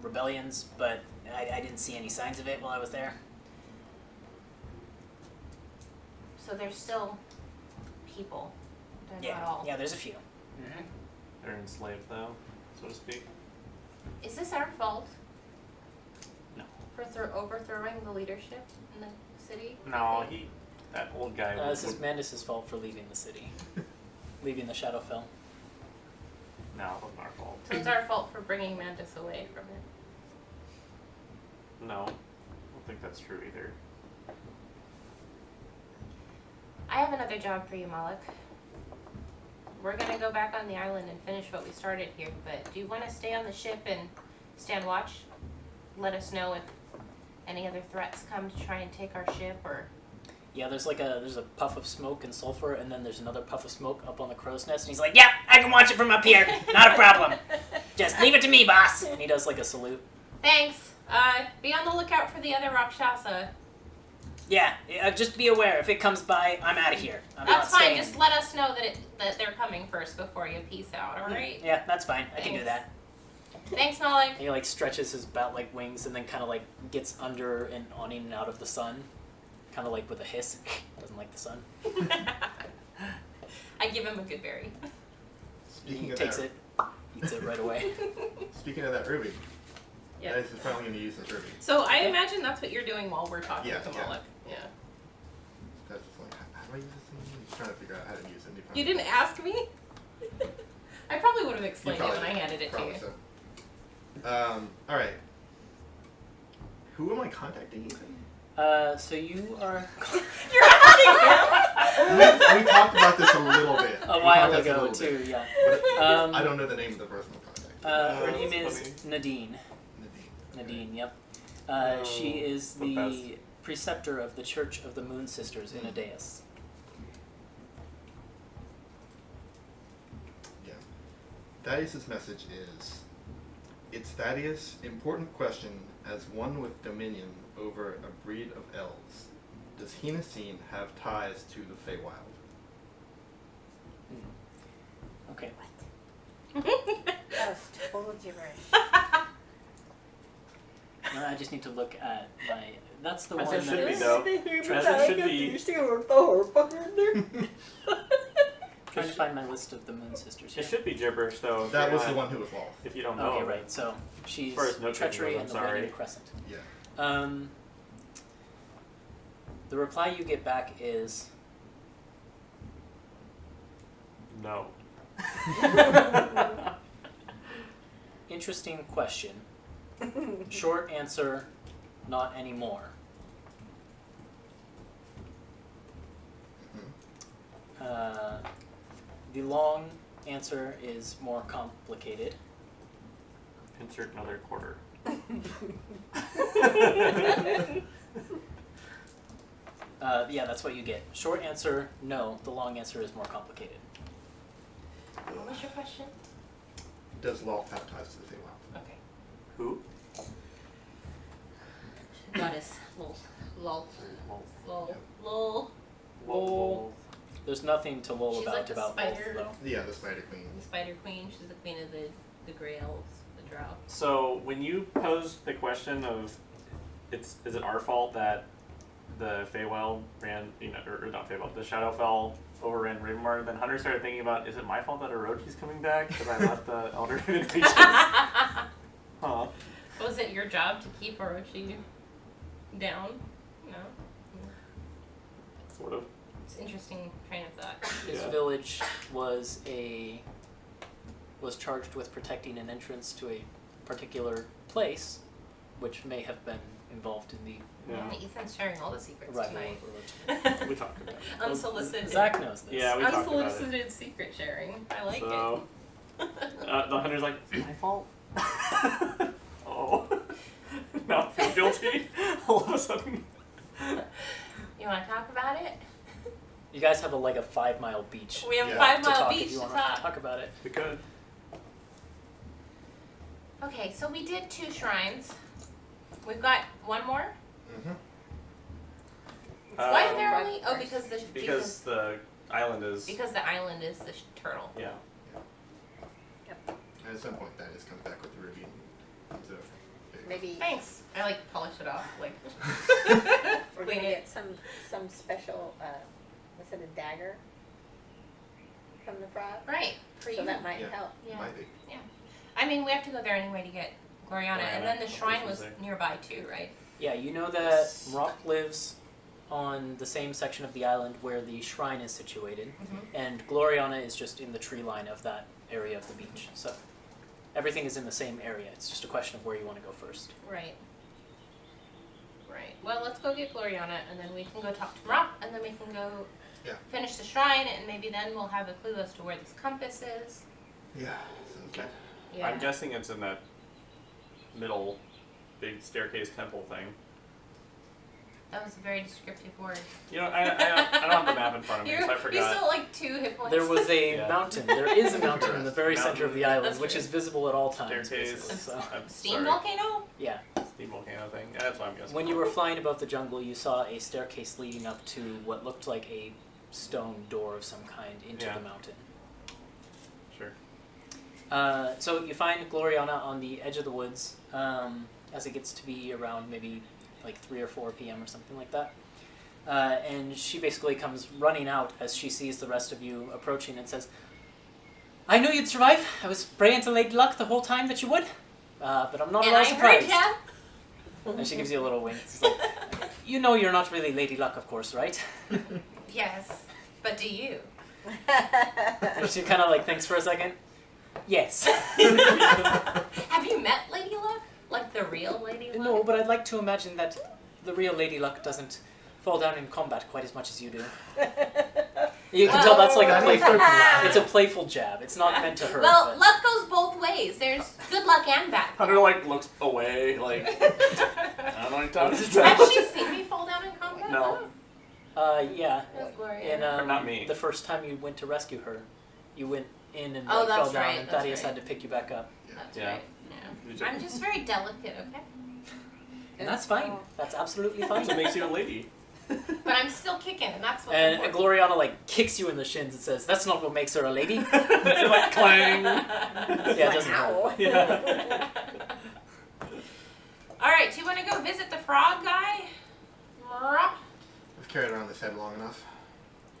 rebellions, but I didn't see any signs of it while I was there. So there's still people. They're not all. Yeah, there's a few. Mm-hmm. They're enslaved though, so to speak. Is this our fault? No. For overthrowing the leadership in the city? No, that old guy This is would. Mandus' fault for leaving the city, leaving the Shadowfell. No, it wasn't our fault. So it's our fault for bringing Mandus away from it. No, I don't think that's true either. I have another job for you, Moloch. We're gonna go back on the island and finish what we started here, but do you want to stay on the ship and stand watch? Let us know if any other threats come to try and take our ship, or... Yeah, there's a puff of smoke and sulfur, and then there's another puff of smoke up on the crow's nest, and he's like, "Yeah, I can watch it from up here. Not a problem. Just leave it to me, boss." And he does like a salute. Thanks. Be on the lookout for the other Rakshasa. Yeah, just be aware. If it comes by, I'm out of here. I'm That's not fine. staying. Just let us know that they're coming first before you peace out, alright? Yeah, that's fine. I can do Thanks. that. Thanks, Moloch. And he like stretches his bat-like wings and then kind of like gets under and on in and out of the sun, kind of like with a hiss. Doesn't like the sun. I give him a good berry. Speaking He of takes that, it, eats it right away. Speaking of that ruby, Yeah. I was finally going to use this ruby. So I imagine that's what you're doing while we're talking Yeah, to yeah. Moloch. Yeah. That's just like, how do I use this thing? I'm just trying to figure out how to use it. You didn't ask me? I probably would have explained it when probably I handed it to you. Probably so. Alright. Who am I contacting again? So you are You're asking him? We talked about this a little bit. a We while talked about this a ago little bit. too, yeah. But I don't know the name of the person I'm contacting. Her Oh, name that's is funny. Nadine. Nadine, yep. She is the the best. preceptor of the Church of the Moon Sisters in Aedeas. Thaddeus' message is, "It's Thaddeus, important question, as one with dominion over a breed of elves. Does Henacine have ties to the Feywild?" Okay. That was total gibberish. I just need to look at my. That's the As one it should be, that's though. As it should be. trying to find my list of the Moon Sisters here. It should be gibberish, though. if That you're was the not- one who was lost. If you don't know. Okay, right. So she's far as note-taking treachery goes, and the I'm sorry. waning crescent. Yeah. The reply you get back is No. interesting question. Short answer, not anymore. The long answer is more complicated. Insert another quarter. Yeah, that's what you get. Short answer, no. The long answer is more complicated. What was your question? Does Lolth have ties to the Feywild? Okay. Who? Goddess. Lol. Lol. Lol. Lol. Lol. There's nothing to lol She's about like the Lolth, spider. though. Yeah, the Spider Queen. The Spider Queen. She's the queen of the Grey Elves, the Drow. So when you posed the question of, is it our fault that the Feywild ran, or not Feywild, the Shadowfell overran Ravenmar, then Hunter started thinking about, is it my fault that Orochi's coming back because I left the Elder Invitations? Huh. Was it your job to keep Orochi down? No. Sort of. It's an interesting train of thought. His Yeah. village was charged with protecting an entrance to a particular place, which may have been involved in the Yeah. Ethan's sharing all the secrets rival tonight. of Orochi. We talked about it. Unsolicited. Zach knows this. Yeah, we talked about it. Unsolicited secret sharing. I like So, the Hunter's like, my fault? Oh. Now I feel guilty all of a sudden. it. You want to talk about it? You guys have a 5-mile beach We have Yeah. 5 to Mile talk Beach if you to want talk. to talk about it. We could. Okay, so we did 2 shrines. We've got one more. Mm-hmm. Why is there Um, only? Oh, because the Because the island is. because the island is the turtle. Yeah. And at some point, Thaddeus comes back with the ruby and comes over. Maybe Thanks. I polish it off we're clean gonna it. get some special, was it a dagger from the frog? Right for So you. that might Yeah. help. Yeah. Might be. I mean, we have to go there anyway to get Gloriana, and then the Gloriana, shrine what was was it? nearby too, right? Yeah, you know that Rock lives on the same section of the island where the shrine is situated, and Gloriana is just in the tree line of that area of the beach. So everything is in the same area. It's just a question of where you want to go first. Right. Right. Well, let's go get Gloriana, and then we can go talk to Rock, and then we can go finish the shrine, and maybe then we'll have a clue as to where this compass is. Yeah, sounds good. Yeah. I'm guessing it's in that middle big staircase temple thing. That was a very descriptive word. You know, I don't have the map in front of me, so I You forgot. still 2 hit points. There was a Yeah. mountain. There is a mountain in the very center of the island, That's which true. is visible at all times. Staircase. basically, So, I'm steam sorry. volcano. yeah. Steam volcano thing. Yeah, that's what I'm guessing. When you were flying above the jungle, you saw a staircase leading up to what looked like a stone door of some kind into Yeah. the mountain. Sure. So you find Gloriana on the edge of the woods as it gets to be around maybe 3 or 4 p.m. or something like that. And she basically comes running out as she sees the rest of you approaching and says, "I knew you'd survive. I was praying to Lady Luck the whole time that you would, but I'm not And at all I heard surprised." ya. And she gives you a little wink. She's like, "You know you're not really Lady Luck, of course, right?" Yes, but do you? And she kind of thinks for a second. Yes. Have you met Lady Luck? Like the real Lady Luck? No, but I'd like to imagine that the real Lady Luck doesn't fall down in combat quite as much as you do. You can tell that's a playful. It's a playful jab. It's not meant to hurt. Well, but luck goes both ways. There's good luck and bad luck. Hunter looks away, I don't know what you're talking about. Has she seen me fall down in combat? No. yeah. That's glorious. In Or not me. the first time you went to rescue her, you went in and Oh, like, fell that's down, right, and that's Thaddeus right. had to pick you back up. That's Yeah. right. Yeah. I'm just very delicate, okay? And that's fine. That's absolutely fine. That's what makes you a lady. But I'm still kicking, and that's what's And important. Gloriana like kicks you in the shins and says, "That's not what makes her a lady." Like clang. Yeah, it doesn't hurt. Wow. Yeah. Alright, do you want to go visit the frog guy? I've carried around this head long enough.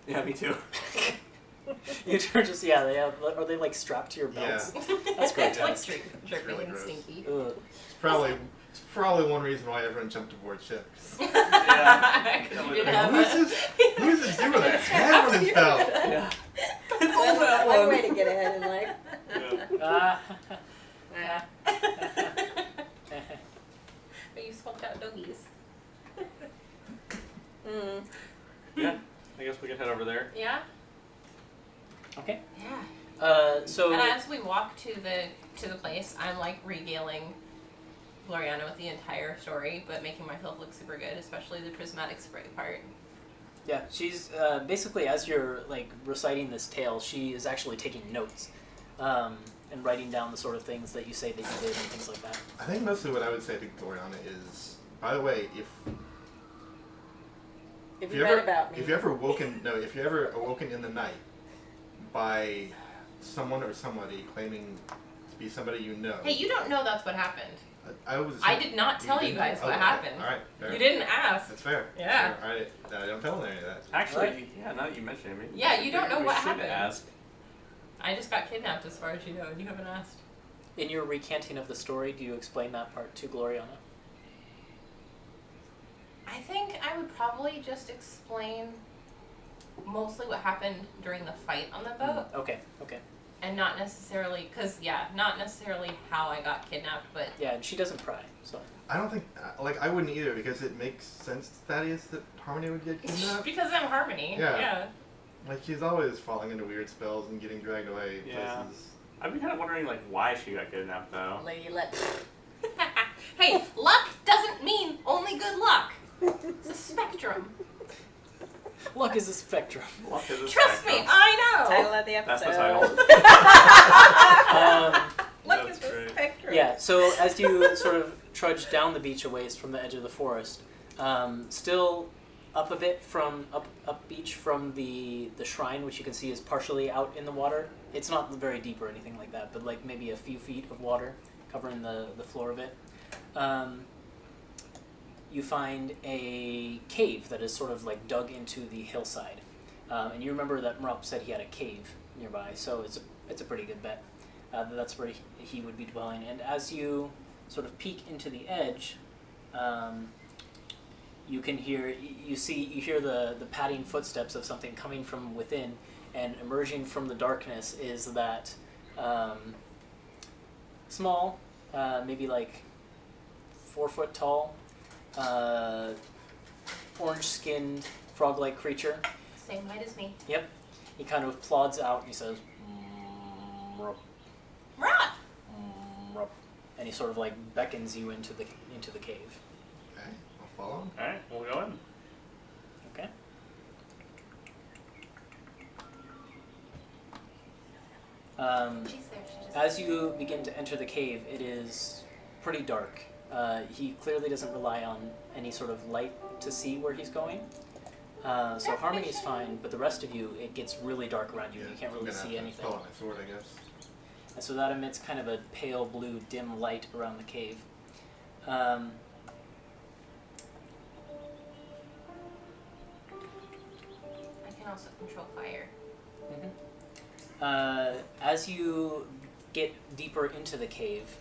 Yeah, me too. You just they have. Are they like strapped to your belts? That's great. It's like Guys. dripping really and gross. stinky. Ugh. It's probably one reason why everyone jumped aboard ships. Yeah. You did Like, have who's this dude with a head on his belt? Yeah. That's one way to get ahead in life. Yeah. But you swapped out doggies. Mm. Yeah. I guess we can head over there. Yeah? Okay. Yeah. So And as we walk to the place, I'm like regaling Gloriana with the entire story, but making myself look super good, especially the prismatic spray part. yeah, she's basically as you're like reciting this tale, she is actually taking notes and writing down the sort of things that you say that you did and things like that. I think mostly what I would say to Gloriana is, by the way, If you read about me. if you're ever awoken in the night by someone or somebody claiming to be somebody you know. Hey, you don't know that's what happened. I did not tell you didn't? guys what Okay. happened. All right, fair. You didn't ask. That's fair. Yeah. Fair. I don't tell them any of that. Actually, yeah, now that you mention it, maybe Yeah, you don't know we what should happened. ask. I just got kidnapped as far as you know, and you haven't asked. In your recanting of the story, do you explain that part to Gloriana? I think I would probably just explain mostly what happened during the fight on the boat, Okay. and not necessarily, not necessarily how I got kidnapped, but Yeah, and she doesn't pry, so. I don't think, I wouldn't either because it makes sense to Thaddeus that Harmony would get kidnapped. because I'm Harmony. Yeah. Like, she's always falling into weird spells and getting dragged away Yeah. places. I'd be kind of wondering like why she got kidnapped though. Lady Luck. Hey, luck doesn't mean only good luck. It's a spectrum. Luck is a spectrum. Luck is a Trust me, spectrum. I know. Title of the That's episode. the title. Luck That's is a great. spectrum. Yeah, so as you sort of trudge down the beach a ways from the edge of the forest, still up a bit from up beach from the shrine, which you can see is partially out in the water. It's not very deep or anything like that, but like maybe a few feet of water covering the floor of it. You find a cave that is sort of like dug into the hillside, and you remember that Mrup said he had a cave nearby, so it's a pretty good bet that that's where he would be dwelling. And as you sort of peek into the edge, you can hear you hear the padding footsteps of something coming from within, and emerging from the darkness is that small, maybe like 4 foot tall, orange-skinned frog-like creature. Same height as me. Yep. He kind of plods out and he says, "Mrup, Right. mrup," and he sort of like beckons you into the cave. Okay, I'll follow him. Alright, we'll go in. Okay. She's there. She just. As you begin to enter the cave, it is pretty dark. He clearly doesn't rely on any sort of light to see where he's going. So Harmony's fine, but the rest of you, it gets really dark around you. Yeah, You can't I'm really gonna see have to anything. Pull out my sword, I guess. And so that emits kind of a pale blue, dim light around the cave. I can also control fire. As you get deeper into the cave,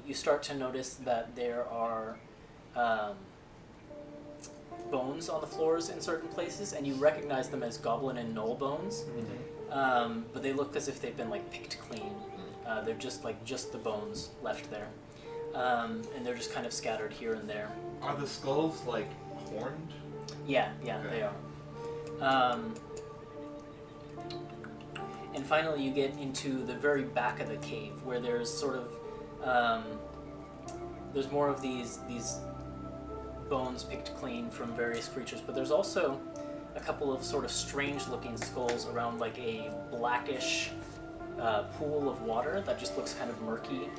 you start to notice that there are bones on the floors in certain places, and you recognize them as goblin and gnoll bones. But they look as if they've been like picked clean. They're just the bones left there, and they're just kind of scattered here and there. Are the skulls, like, horned? Yeah, Okay. they are. And finally, you get into the very back of the cave, where there's sort of there's more of these bones picked clean from various creatures, but there's also a couple of sort of strange-looking skulls around like a blackish pool of water that just looks kind of murky.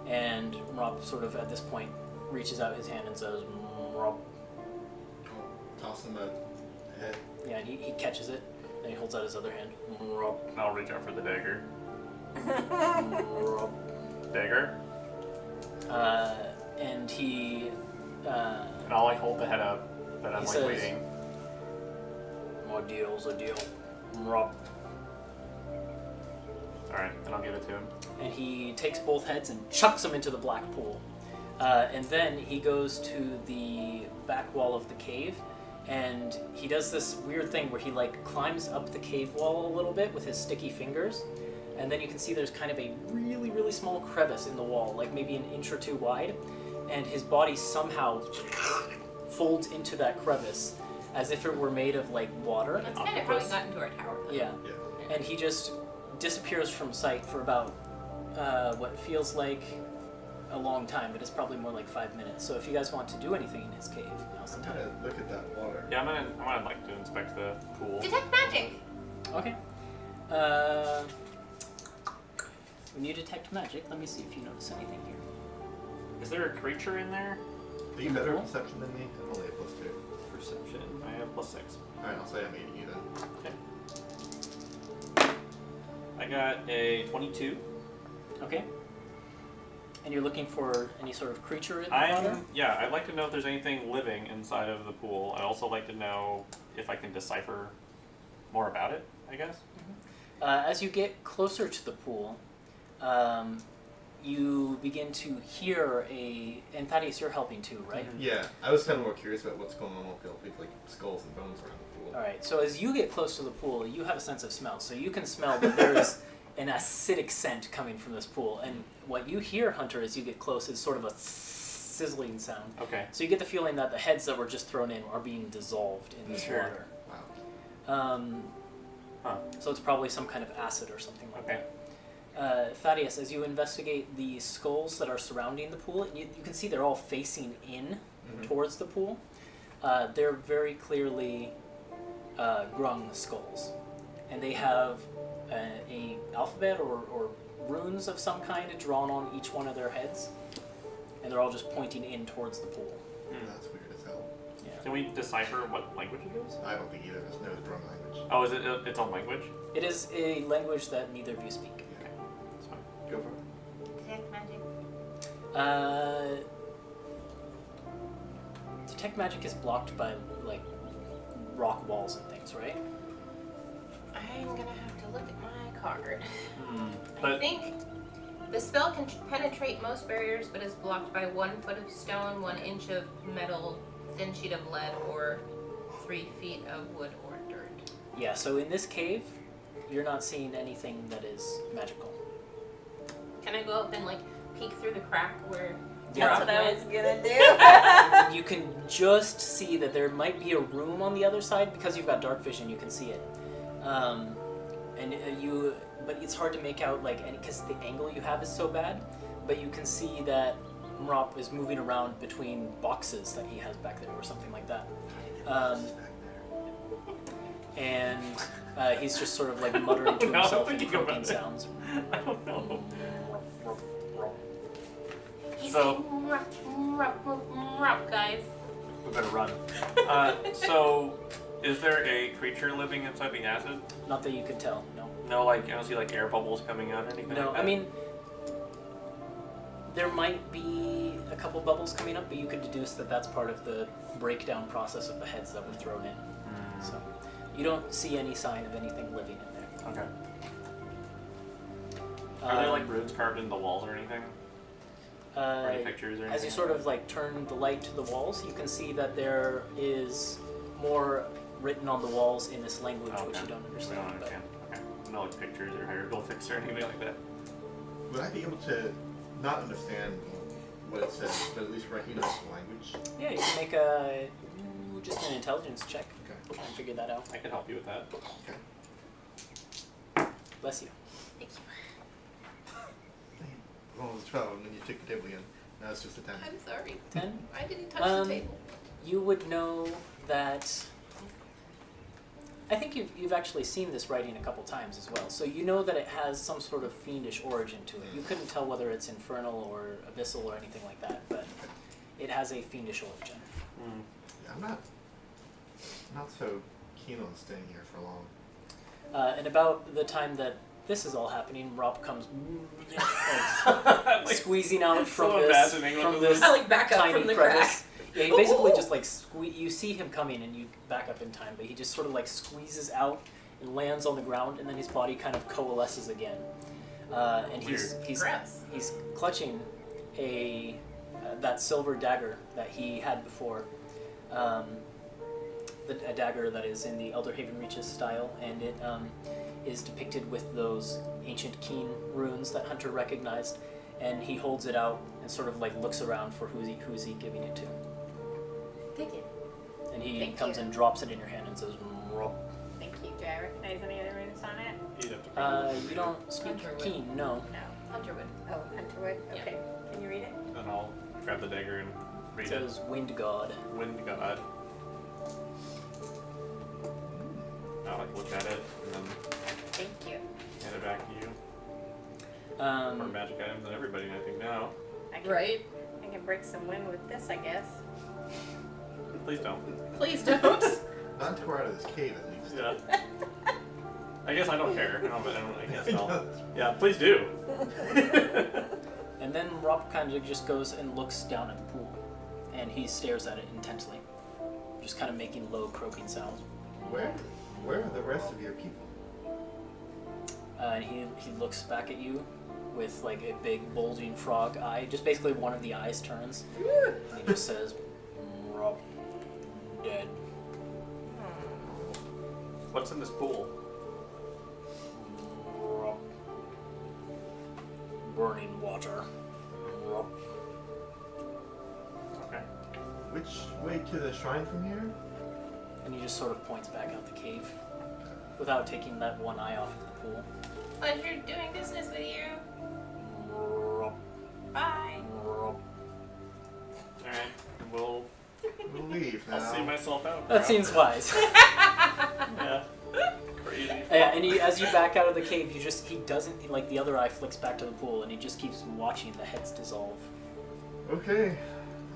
And Rob sort of at this point reaches out his hand and says, Rob. Toss him a head. Yeah, and he catches it, and he holds out his other hand. Rob. And I'll reach out for the dagger. Rob. Dagger? And he... And I'll like hold the head up, but I'm He like says- waiting. My deal's a deal. Rob. Alright, then I'll give it to him. And he takes both heads and chucks them into the black pool. And then he goes to the back wall of the cave, and he does this weird thing where he like climbs up the cave wall a little bit with his sticky fingers, and then you can see there's kind of a really, really small crevice in the wall, like maybe an inch or two wide, and his body somehow folds into that crevice as if it were made of like water. That's kind of how we got into our tower. Yeah. And he just disappears from sight for about what feels like a long time, but it's probably more like 5 minutes. So if you guys want to do anything in his cave, now's the I'm time. gonna look at that water. Yeah, I'm gonna like to inspect the pool. Detect magic. Okay. When you detect magic, let me see if you notice anything here. Is there a creature in there? Are you better at perception than me? I'm only a +2. Perception. I have +6. Alright, I'll say I'm aiding you then. Okay. I got a 22. Okay. And you're looking for any sort of creature in the water? Yeah, I'd like to know if there's anything living inside of the pool. I'd also like to know if I can decipher more about it, I guess. As you get closer to the pool, you begin to hear and Thaddeus, you're helping too, right? Yeah, I was kind of more curious about what's going on with all these like skulls and bones around the pool. Alright, so as you get close to the pool, you have a sense of smell, so you can smell that there is an acidic scent coming from this pool. And what you hear, Hunter, as you get close is sort of a sizzling sound. Okay. So you get the feeling that the heads that were just thrown in are being dissolved in this water. Wow. So it's probably some kind of acid or something like Okay. that. Thaddeus, as you investigate the skulls that are surrounding the pool, you can see they're all facing in towards the pool. They're very clearly Grung skulls. And they have a alphabet or runes of some kind drawn on each one of their heads. And they're all just pointing in towards the pool. That's weird as hell. Yeah. Can we decipher what language it is? I don't think either of us knows drum language. Oh, is it its own language? It is a language that neither of you speak. Okay, that's fine. Go for it. Detect magic. Detect magic is blocked by like rock walls and things, right? I'm gonna have to look at my card. I But think the spell can penetrate most barriers, but is blocked by 1 foot of stone, 1 inch of metal, thin sheet of lead, or 3 feet of wood or dirt. Yeah, so in this cave, you're not seeing anything that is magical. Can I go up and like peek through the crack where? That's what I was gonna do. You can just see that there might be a room on the other side. Because you've got dark vision, you can see it. But it's hard to make out like any, because the angle you have is so bad. But you can see that Mrop is moving around between boxes that he has back there or something like that. And he's just sort of like muttering to No, himself and thinking about croaking it. sounds. I don't know. He's So- saying, guys. We better run. So, is there a creature living inside the acid? Not that you could tell, no. No, like, I don't see like air bubbles coming out or anything. No, like I that? mean, there might be a couple bubbles coming up, but you could deduce that that's part of the breakdown process of the heads that were thrown in. So you don't see any sign of anything living in there. Okay. Are there like runes carved in the walls or anything? Or any pictures or anything? As you sort of like turn the light to the walls, you can see that there is more written on the walls in this language, which you don't We understand. don't understand. Okay. No like pictures or hieroglyphics or anything like that. Would I be able to not understand what it says, but at least recognize the language? Yeah, you can make just an intelligence check. Okay. Try and figure that out. I can help you with that. Okay. Bless you. Thank you. Well, it was 12, and then you took the table again. Now it's just a 10. I'm sorry. 10? I didn't touch the table. You would know that I think you've actually seen this writing a couple times as well, so you know that it has some sort of fiendish origin to it. You couldn't tell whether it's infernal or abyssal or anything like that, but it has a fiendish origin. Yeah, I'm not so keen on staying here for long. And about the time that this is all happening, Rob comes Like, squeezing out from so this imagining from what this I like back up tiny from the crevice. Yeah, he basically Ooh. just like you see him coming and you back up in time, but he just sort of like squeezes out and lands on the ground, and then his body kind of coalesces again. And he's Gross. he's clutching a that silver dagger that he had before. A dagger that is in the Elderhaven Reaches style, and it is depicted with those ancient keen runes that Hunter recognized, and he holds it out and sort of like looks around for who's he giving it to. Thank you. And he Thank comes you. and drops it in your hand and says, "Mrop." Thank you. Do I recognize any other runes on it? You'd have to read You don't speak Hunter would. keen, no. No. Hunterwood. Oh, Hunterwood? Yeah. Okay. Can you read it? it, and I'll grab the dagger and It read it. says Wind God. Wind God. I'll like look at it and then Thank you. hand it back to you. More Um, magic items than everybody, I think, now. I can, Right? I can break some wind with this, I guess. Please don't. Please don't. Not until we're out of this cave, at least. Yeah. I guess I don't care. I guess He I'll. does. Yeah, please do. and then Rob kind of just goes and looks down at the pool, and he stares at it intently, just kind of making low croaking sounds. Where are the rest of your people? And he looks back at you with like a big bulging frog eye. Just basically one of the eyes turns, and he just says, "Rob, dead." What's in this pool? Rob, burning water. Rob. Okay. Which way to the shrine from here? And he just sort of points back out the cave, without taking that one eye off of the pool. Pleasure doing business with you. Rob, Bye. Rob. Alright. We'll. We'll leave now. I'll see myself out. That bro. seems wise. Yeah. Crazy. Yeah, and as you back out of the cave, he doesn't, like the other eye flicks back to the pool, and he just keeps watching the heads dissolve. Okay.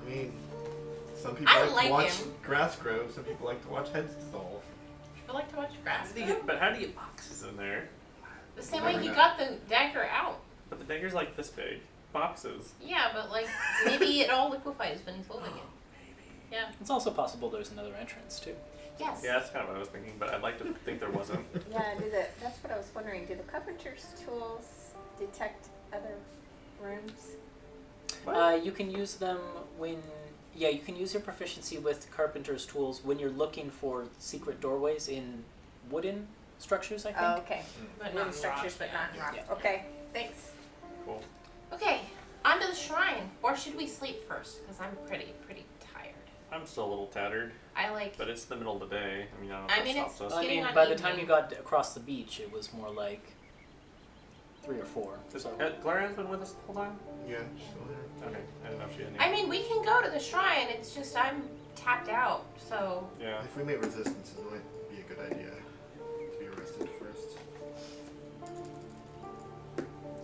I mean, some people I like like to watch him. grass grow, some people like to watch heads dissolve. I like to watch grass. But how do you get boxes in there? The same way Never he know. got the dagger out. But the dagger's like this big. Boxes. Yeah, but like maybe it all liquefies when he's holding it. Yeah. It's also possible there's another entrance, too. Yes. Yeah, that's kind of what I was thinking, but I'd like to think there wasn't. Yeah, that's what I was wondering. Do the carpenter's tools detect other rooms? You can use them when... Yeah, you can use your proficiency with carpenter's tools when you're looking for secret doorways in wooden structures, I think. Oh, okay. But Wooden not structures, rock, but not yeah. rock. Yeah. Okay, thanks. Cool. Okay, on to the shrine. Or should we sleep first? Because I'm pretty tired. I'm still a little tattered, I like. but it's the middle of the day. I mean, I don't know I if mean, that it's- stops us. I getting mean, on by the time evening. you got across the beach, it was more like 3 or 4. Has So. Glarian's been with us the whole time? Yeah, still there. Okay, I didn't know if she had any. I mean, we can go to the shrine. It's just I'm tapped out. So Yeah. If we make resistance, it might be a good idea to be arrested first.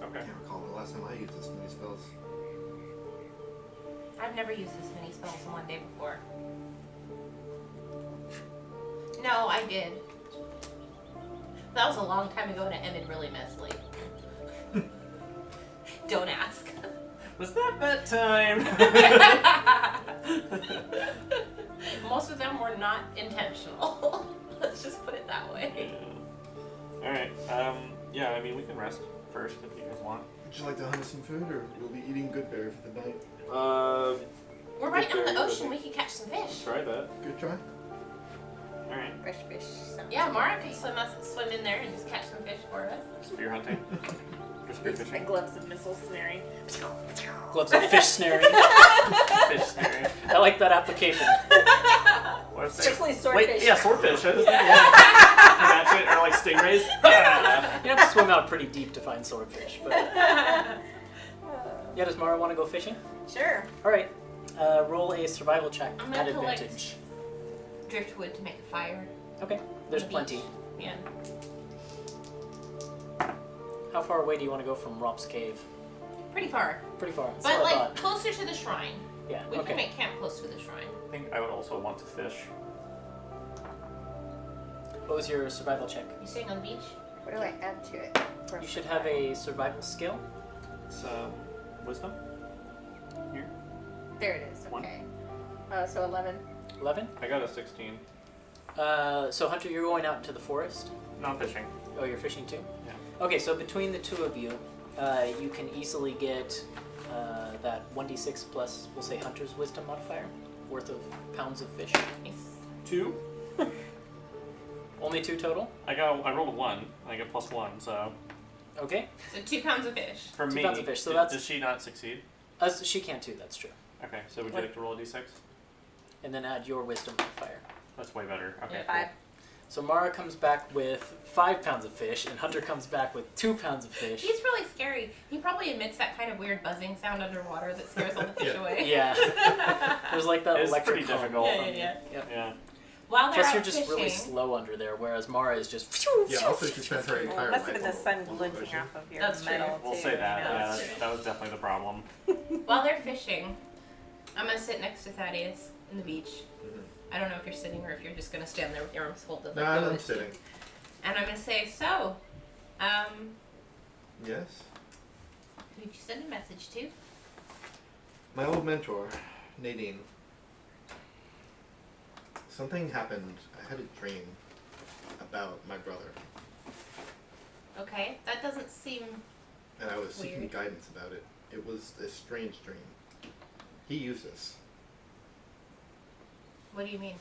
I Okay. can't recall the last time I used this many spells. I've never used this many spells in one day before. No, I did. That was a long time ago and it ended really messily. Don't ask. Was that time? Most of them were not intentional. Let's just put it that way. Alright, yeah, I mean, we can rest first if you guys want. Would you like to hunt some food, or we'll be eating good bear for the night? We're right on the Okay, ocean. We could catch some fish. Try that. Good try. Alright. Fresh fish. sounds Yeah, good. Mara could swim in there and just catch some fish for us. Spear hunting. Or spear It's the fishing. gloves of missile snaring. Gloves of fish snaring. Fish snaring. I like that application. What's Especially Wait, swordfish. yeah, swordfish. I was thinking, yeah. Match it, or like stingrays. You have to swim out pretty deep to find swordfish. But yeah, does Mara want to go fishing? Sure. All right. Roll a survival check I'm at gonna collect- advantage. Driftwood to make a fire. Okay, there's On the plenty. beach. Yeah. How far away do you want to go from Rop's cave? Pretty far. Pretty far. That's But what I like thought. closer to the shrine. Yeah, We okay. can make camp close to the shrine. I think I would also want to fish. What was your survival check? You staying on the beach? What do I add to it? for You should have survival? a survival skill. It's wisdom. Here. There it is. One. Okay. So 11. 11. I got a 16. So Hunter, you're going out into the forest. Not fishing. Oh, you're fishing too? Yeah. Okay, so between the two of you, you can easily get that 1d6 plus, we'll say, Hunter's Wisdom modifier, worth of pounds of fish. Nice. 2. Only 2 total? I rolled a 1. I get +1, so Okay. So 2 pounds of fish. for 2 me, pounds of fish, so that's- does she not succeed? She can too, that's true. Okay, so would you What? like to roll a d6? And then add your Wisdom modifier. That's way better. Okay, Yeah, 5. So Mara comes back with 5 pounds of fish, and Hunter comes back with 2 pounds of fish. He's really scary. He probably emits that kind of weird buzzing sound underwater that scares all the fish Yeah. away. Yeah. There's like that It's electric pretty hum. difficult. Yeah. Yeah. While they're Plus, out you're just fishing, really slow under there, whereas Mara is just. Yeah, also she spent her Well, entire it must have been the life sun on the glinting ocean. off of your That's true. metal We'll too. say that. you know? Yeah, That's true. that was definitely the problem. while they're fishing, I'm gonna sit next to Thaddeus in the beach. Mhm. I don't know if you're sitting or if you're just gonna stand there with your arms folded. No, like I'm Lois did. sitting. And I'm gonna say, so, Yes. who'd you send a message to? My old mentor, Nadine. Something happened. I had a dream about my brother, Okay, that doesn't seem. and I was seeking Weird. guidance about it. It was a strange dream. He used us. What do you mean?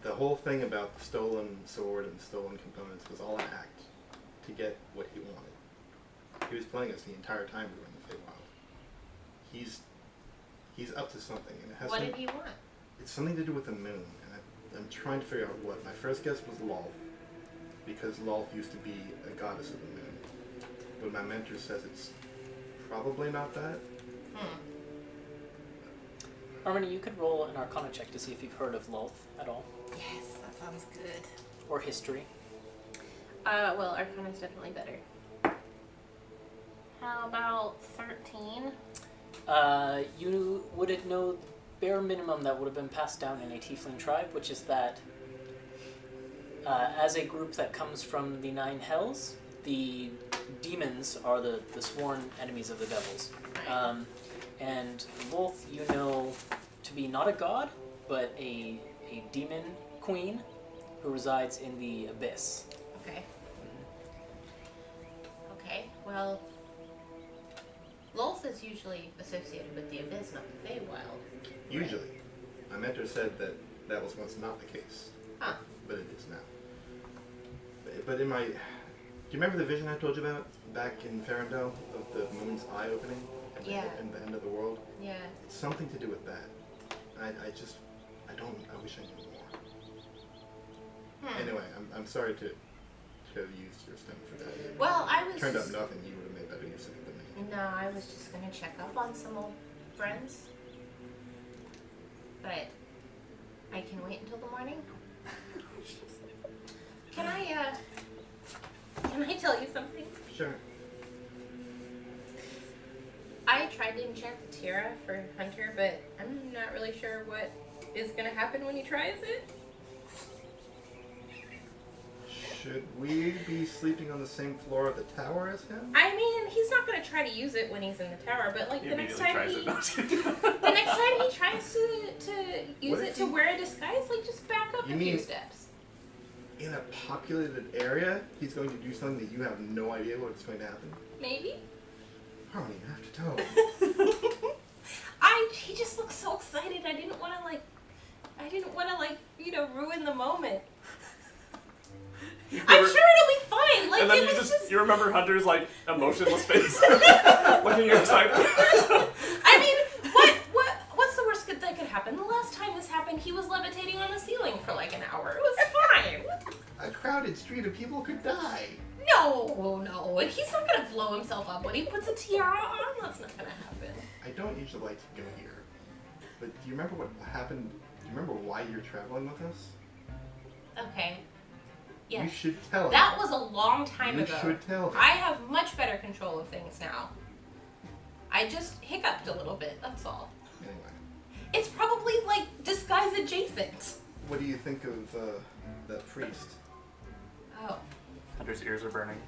The whole thing about the stolen sword and the stolen components was all an act to get what he wanted. He was playing us the entire time we were in the Feywild. He's up to something, and it has What some- did he want? it's something to do with the moon, and I'm trying to figure out what. My first guess was Lolth, because Lolth used to be a goddess of the moon. But my mentor says it's probably not that. Harmony, you could roll an Arcana check to see if you've heard of Lolth at all, Yes, that sounds good. or history. Well, Arcana's definitely better. How about 13? You would know bare minimum that would have been passed down in a Tiefling tribe, which is that as a group that comes from the Nine Hells, the demons are the sworn enemies of the devils. And Lolth you know to be not a god, but a demon queen who resides in the abyss. Okay. Okay, well, Lolth is usually associated with the Abyss, not the Feywild. Usually. My mentor said that that was once not the case. Huh. But it is now. But in my... Do you remember the vision I told you about back in Ferendale of the moon's eye opening and Yeah. and the end of the world? Yeah. It's something to do with that. I wish I knew more. Anyway, I'm sorry to have used your stone for that. Well, I was Turned out just, nothing. You would have made better use of it than me. No, I was just gonna check up on some old friends. But I can wait until the morning. Can I tell you something? Sure. I tried to enchant the tiara for Hunter, but I'm not really sure what is gonna happen when he tries it. Should we be sleeping on the same floor of the tower as him? I mean, he's not gonna try to use it when he's in the tower, but like He the next immediately time tries he, it. No, the next time he tries to use What it if to he- wear a disguise, like just back up You a few mean- steps. In a populated area, he's going to do something that you have no idea what's going to happen. Maybe. Harmony, head to toe. He just looks so excited. I didn't want to ruin the moment. I'm sure it'll be fine. Like And then it you was just just. you remember Hunter's like emotionless face. Look at your excitement. I mean, what's the worst that could happen? The last time this happened, he was levitating on the ceiling for like an hour. It was fine. A crowded street of people could die. No, and he's not gonna blow himself up when he puts a tiara on. That's not gonna happen. I don't usually like to go here, but do you remember what happened? Do you remember why you're traveling with us? Okay. You Yes. should tell him. That was a long time You ago. should tell him. I have much better control of things now. I just hiccuped a little bit, that's all. Anyway, It's probably like disguise adjacent. what do you think of that priest? Oh. Hunter's ears are burning.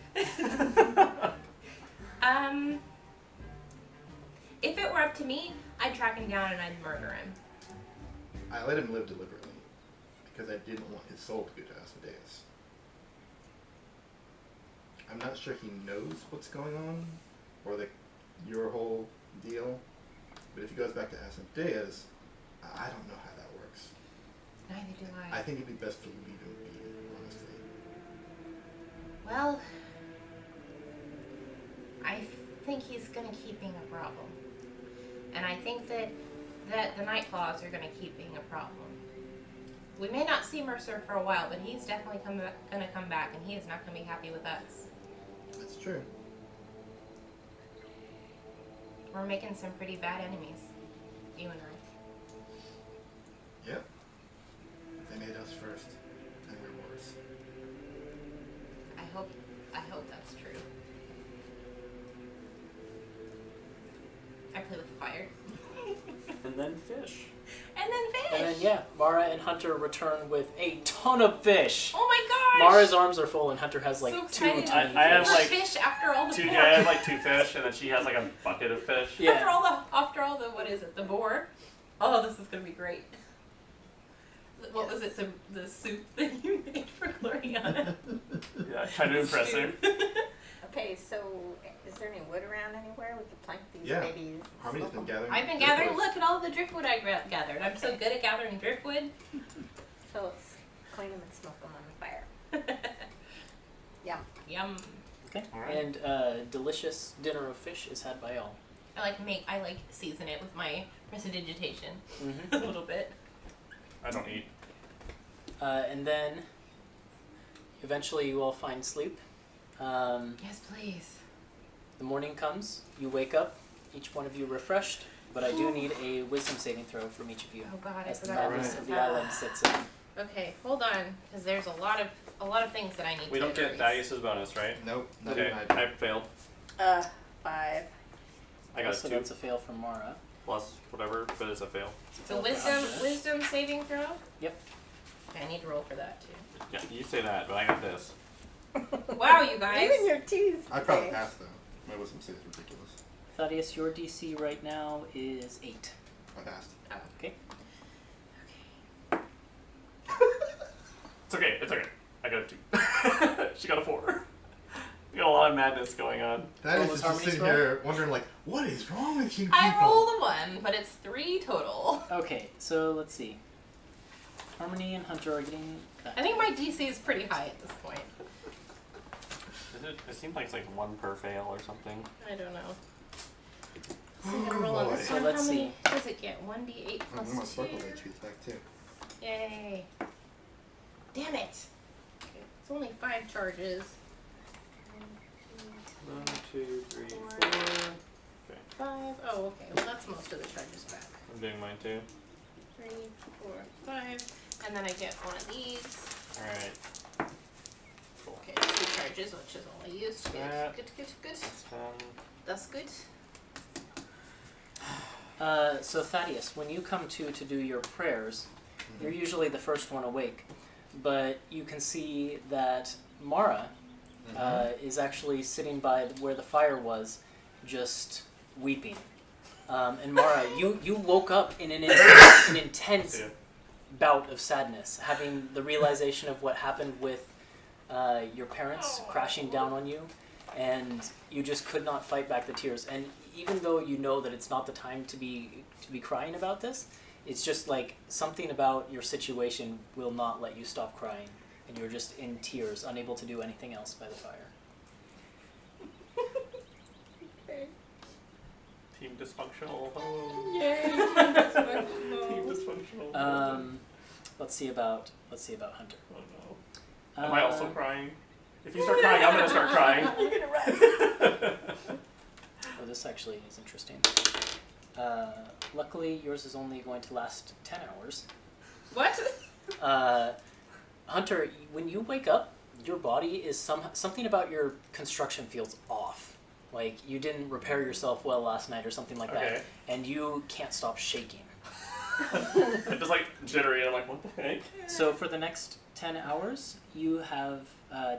If it were up to me, I'd track him down and I'd murder him. I let him live deliberately because I didn't want his soul to go to Asmodeus. I'm not sure he knows what's going on or your whole deal, but if he goes back to Asmodeus, I don't know how that works. Neither do I think it'd be best to leave him be, honestly. Well, I think he's gonna keep being a problem. And I think that the Night Claws are gonna keep being a problem. We may not see Mercer for a while, but he's definitely gonna come back, and he is not gonna be happy with us. That's true. We're making some pretty bad enemies, you and I. Yep. They made us first, and we're worse. I hope that's true. I play with fire. And then fish. And then fish! And then, yeah, Mara and Hunter return with a ton of fish. Oh my gosh! Mara's arms are full, and Hunter has like So 2 excited. tiny I have fish. like fish after all the two. pork. Yeah, I have like 2 fish, and then she has like a bucket of fish. Yeah. After all the what is it? The boar. Oh, this is gonna be great. What was it? The soup that you made for Gloriana. Yeah, trying to impress her. Okay, so is there any wood around anywhere? We could plank these Yeah. babies. Harmony's been gathering. I've been gathering. Look at all the driftwood I gathered. I'm so good at gathering driftwood. So let's clean them and smoke them on the fire. Yum. Okay. Alright. And delicious dinner of fish is had by all. I like season it with my prestidigitation Mm-hmm. a little bit. I don't eat. And then eventually you all find sleep. Yes, please. The morning comes, you wake up, each one of you refreshed, but I do need a wisdom saving throw from each of you. Oh God, I As the forgot. madness of the island sits in. Okay, hold on, because there's a lot of things that I need. We to don't get erase. Thaddeus' bonus, right? Nope. Not Okay, even I. I failed. 5. I got So a 2 that's a fail from Mara. plus whatever, but it's a fail. So Hunter. wisdom saving throw. Yep. Okay, I need to roll for that too. Yeah, you say that, but I got this. Wow, you guys. Even your teeth. I probably passed though. My wisdom save is ridiculous. Thaddeus, your DC right now is 8. I passed. Okay. It's okay, it's okay. I got a 2. She got a 4. We got a lot of madness going on. That What is was just Harmony's sitting roll? here wondering like, what is wrong with you people? I rolled a 1, but it's 3 total. Okay, so let's see. Harmony and Hunter are getting back. I think my DC is pretty high at this point. It seems like it's like 1 per fail or something. I don't know. So Oh, I'm gonna roll on boy. this So one. let's How many see. does it get? 1d8 I plus want 2. Sparkle HP's back too. Yay. Damn it. Okay, it's only 5 charges. 1, 2, 3, 4. 5. Oh, okay. Well, that's most of the charges back. I'm doing mine too. 3, 4, 5. And then I get one of these. Alright. Cool. Okay, 2 charges, which is all I used. Good, Yeah. good, good, good. 10. That's good. So Thaddeus, when you come to do your prayers, you're usually the first one awake, but you can see that Mara is actually sitting by where the fire was, just weeping. And Mara, you woke up in an intense Yeah. bout of sadness, having the realization of what happened with your parents crashing down on you, and you just could not fight back the tears. And even though you know that it's not the time to be crying about this, it's just like something about your situation will not let you stop crying, and you're just in tears, unable to do anything else by the fire. Team dysfunctional. Oh. Yay! Team dysfunctional. Let's see about Hunter. Oh no. Am I also Uh, crying? If you start crying, I'm gonna start crying. You're gonna rest. Oh, this actually is interesting. Luckily, yours is only going to last 10 hours. What? Hunter, when you wake up, your body is something about your construction feels off. Like you didn't repair yourself well last night or something like that, and you can't stop shaking. It just like jittery. I'm like, what the heck? So for the next 10 hours, you have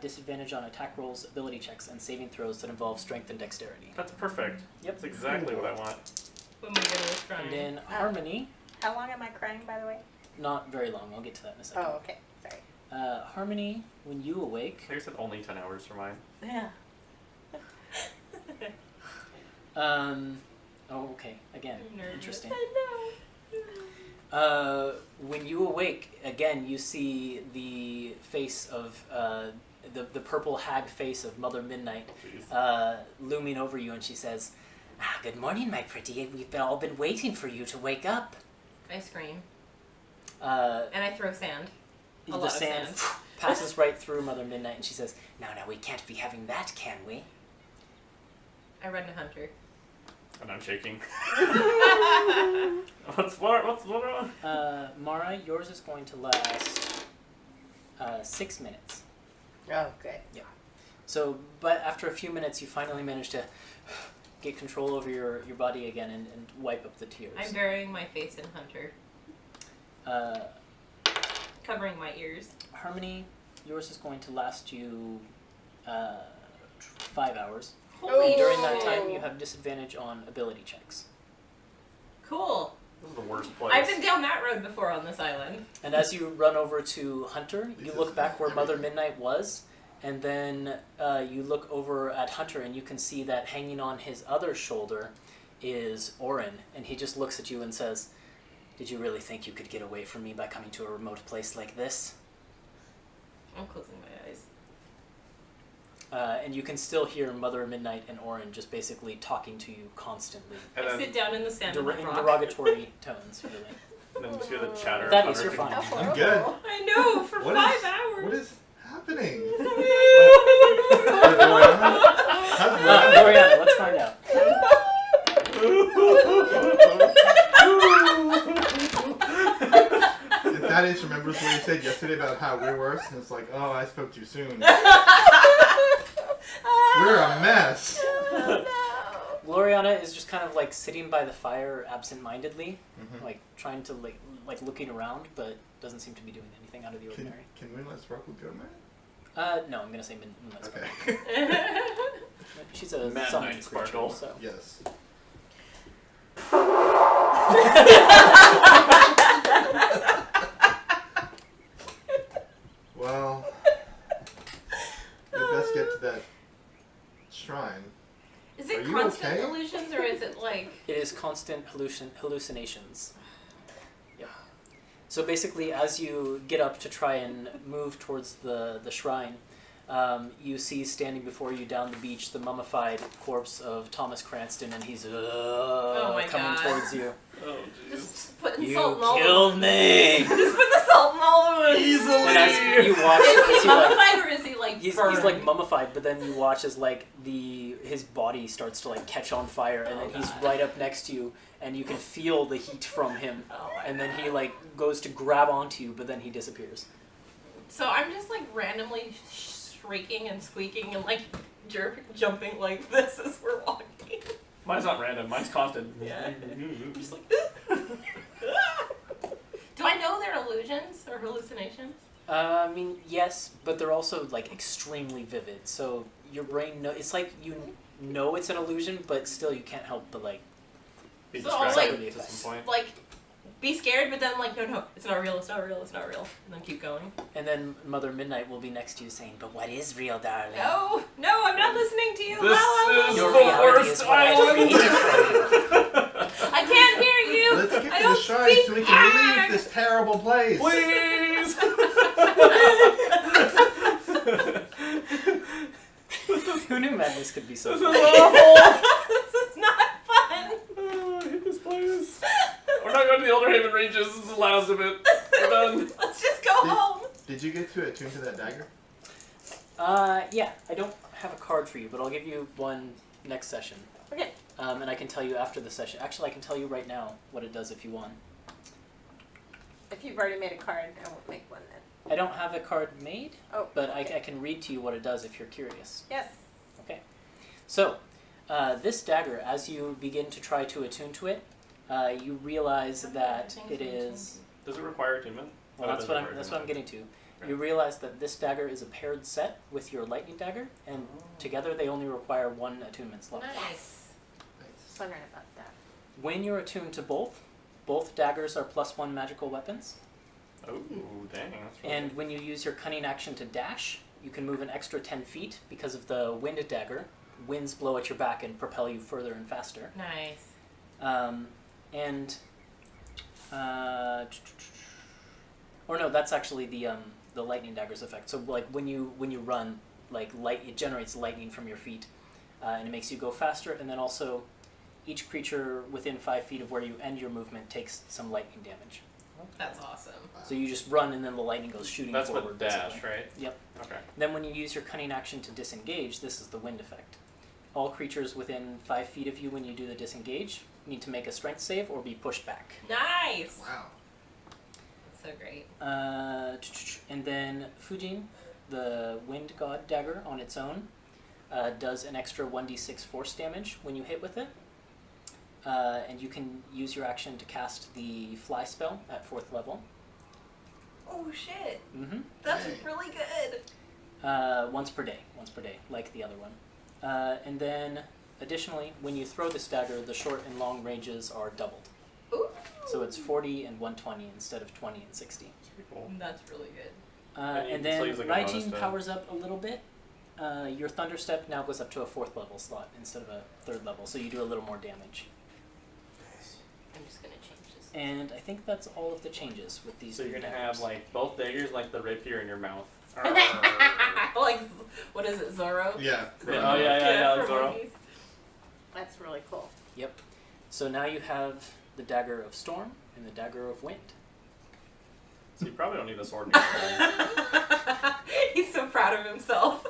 disadvantage on attack rolls, ability checks, and saving throws that involve strength and dexterity. That's perfect. Yep. That's exactly what I want. Oh my goodness, And crying. then Harmony, How long am I crying, by the way? not very long. I'll get to that in a second. Oh, okay. Sorry. Harmony, when you awake, I think I said only 10 hours for mine. Yeah. oh, okay. Again, Nervous. interesting. I When you awake, again, you see the face of the purple hag face of Mother Midnight looming over you, and she says, "Good morning, my pretty. We've all been waiting for you to wake up." I scream. And And I throw sand. A the lot of sand sand. passes right through Mother Midnight, and she says, "Now, we can't be having that, can we?" I run to Hunter. And I'm shaking. What's wrong? Mara, yours is going to last 6 minutes. Oh, good. So, but after a few minutes, you finally manage to get control over your body again and wipe up the tears. I'm burying my face in Hunter, covering my ears. Harmony, yours is going to last you 5 hours. Holy During that shit. time, you have disadvantage on ability checks. Cool. This is the worst place. I've been down that road before on this island. And as you run over to Hunter, you look back where Mother Midnight was, and then you look over at Hunter, and you can see that hanging on his other shoulder is Orin, and he just looks at you and says, "Did you really think you could get away from me by coming to a remote place like this?" I'm closing my eyes. And you can still hear Mother Midnight and Orin just basically talking to you constantly. And I then, sit down in the sand on the In rock. derogatory tones, really. and then just hear the chatter. That of is, you're Hunter. fine. I'm good. I know, for What 5 is- hours. What is happening? Gloriana, let's find out. If Thaddeus remembers what he said yesterday about how we're worse, and it's like, oh, I spoke too soon. We're a mess. Gloriana is just kind of like sitting by the fire absent-mindedly, Mhm. like trying to like looking around, but doesn't seem to be doing anything out of the ordinary. Can Moonlight Sparkle go, man? No, I'm gonna say Moonlight Sparkle. Okay. She's a Mad summoned Night creature, Sparkle. so. Yes. Well, we best get to that shrine. Is Are it you constant okay? illusions or is it like... It is constant hallucinations. Yeah. So basically, as you get up to try and move towards the shrine, you see standing before you down the beach the mummified corpse of Thomas Cranston, and he's my coming God. towards you. Oh, jeez. Just putting You salt in all killed of me! them. Just put the salt in all of them. And as you watch, Is as he he like, mummified or is he like he's burned? like mummified, but then you watch as like his body starts to like catch on fire, and then he's God. right up next to you, and you can feel the heat from him, Oh my and then he God. like goes to grab onto you, but then he disappears. So I'm just like randomly shrieking and squeaking and like jumping like this as we're walking. Mine's not random. Mine's constant. Yeah. Just like... Do I know they're illusions or hallucinations? I mean, yes, but they're also like extremely vivid. So your brain it's like you know it's an illusion, but still you can't help but like Be So, distracted like- at some point. Like, be scared, but then like, no, it's not real, it's not real, it's not real, and then keep going. And then Mother Midnight will be next to you saying, "But what is real, darling?" No, I'm not listening to you. This is Your the reality worst is what I island. created for you. I can't hear you. Let's get I to don't the shrine speak so we can ag. leave this terrible place. Please! Who knew madness could be so This fun? is awful! This is not fun. Oh, I hate this place. We're not going to the Elder Haven Ranges. This is the last of it. We're done. Let's just go home. Did you get to attune to that dagger? Yeah, I don't have a card for you, but I'll give you one next session. Okay. And I can tell you after the session. Actually, I can tell you right now what it does if you want. If you've already made a card, I won't make one then. I don't have a card made, Oh, but okay. I can read to you what it does if you're curious. Yes. Okay. So, this dagger, as you begin to try to attune to it, you realize that it is. Does it require attunement? Well, that's what I'm getting to. You realize that this dagger is a paired set with your lightning dagger, and together they only require 1 attunement slot. Nice. Just wondering about that. When you're attuned to both daggers are +1 magical weapons. Oh, dang. That's really And when you use your cunning action to dash, you can move an extra 10 feet because of the wind dagger. Winds blow at your back and propel you further and faster. Nice. Or no, that's actually the lightning dagger's effect. So like when you run, it generates lightning from your feet, and it makes you go faster. And then also, each creature within 5 feet of where you end your movement takes some lightning damage. That's awesome. So you just run, and then the lightning goes shooting That's forward. with dash, basically. right? Yep. Okay. Then when you use your cunning action to disengage, this is the wind effect. All creatures within 5 feet of you when you do the disengage need to make a strength save or be pushed back. Nice. Wow. That's so great. And then Fujin, the wind god dagger on its own, does an extra 1d6 force damage when you hit with it. And you can use your action to cast the fly spell at 4th level. Oh shit. Mm-hmm. That's really good. Once per day, like the other one. And then, additionally, when you throw this dagger, the short and long ranges are doubled. Ooh. So it's 40 and 120 instead of 20 and 60. That's pretty cool. That's really good. And you And can still then use, like, a bonus Raijin to- powers up a little bit. Your Thunder Step now goes up to a 4th level slot instead of a 3rd level, so you do a little more damage. I'm just gonna change this. And I think that's all of the changes with these. So you're new gonna daggers. have like both daggers, like the rapier in your mouth. Like, what is it, Zorro? Yeah. Oh yeah, from Zoro. One Piece. That's really cool. Yep. So now you have the dagger of storm and the dagger of wind. So you probably don't need a sword in your hand. He's so proud of himself.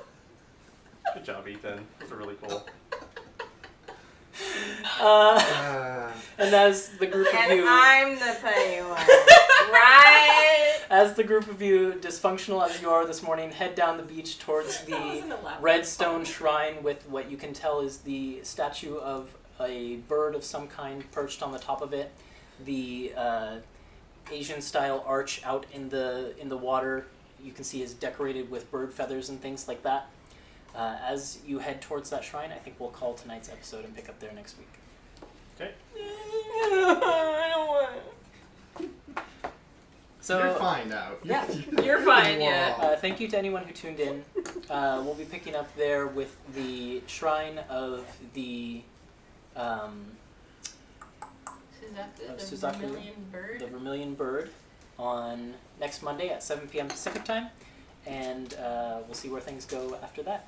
Good job, Ethan. Those are really cool. And as the group of And you, I'm the funny one. Right? as the group of you, dysfunctional as you are this morning, head down the beach towards That the wasn't a laugh. red stone shrine with what you can tell is the statue of a bird of some kind perched on the top of it. The Asian-style arch out in the water you can see is decorated with bird feathers and things like that. As you head towards that shrine, I think we'll call tonight's episode and pick up there next week. Okay. I don't want. So You're fine now. Yeah. You're fine, yeah. Thank you to anyone who tuned in. We'll be picking up there with the shrine of the Suzaku, the Vermilion Bird. the Vermilion Bird on next Monday at 7 p.m. Pacific time, and we'll see where things go after that.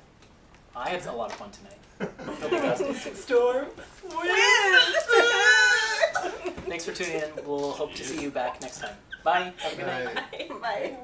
I had a lot of fun tonight. Hope you guys did. Storm. Thanks for tuning in. We'll hope to see you back next time. Bye. Have a good night. Bye. Bye.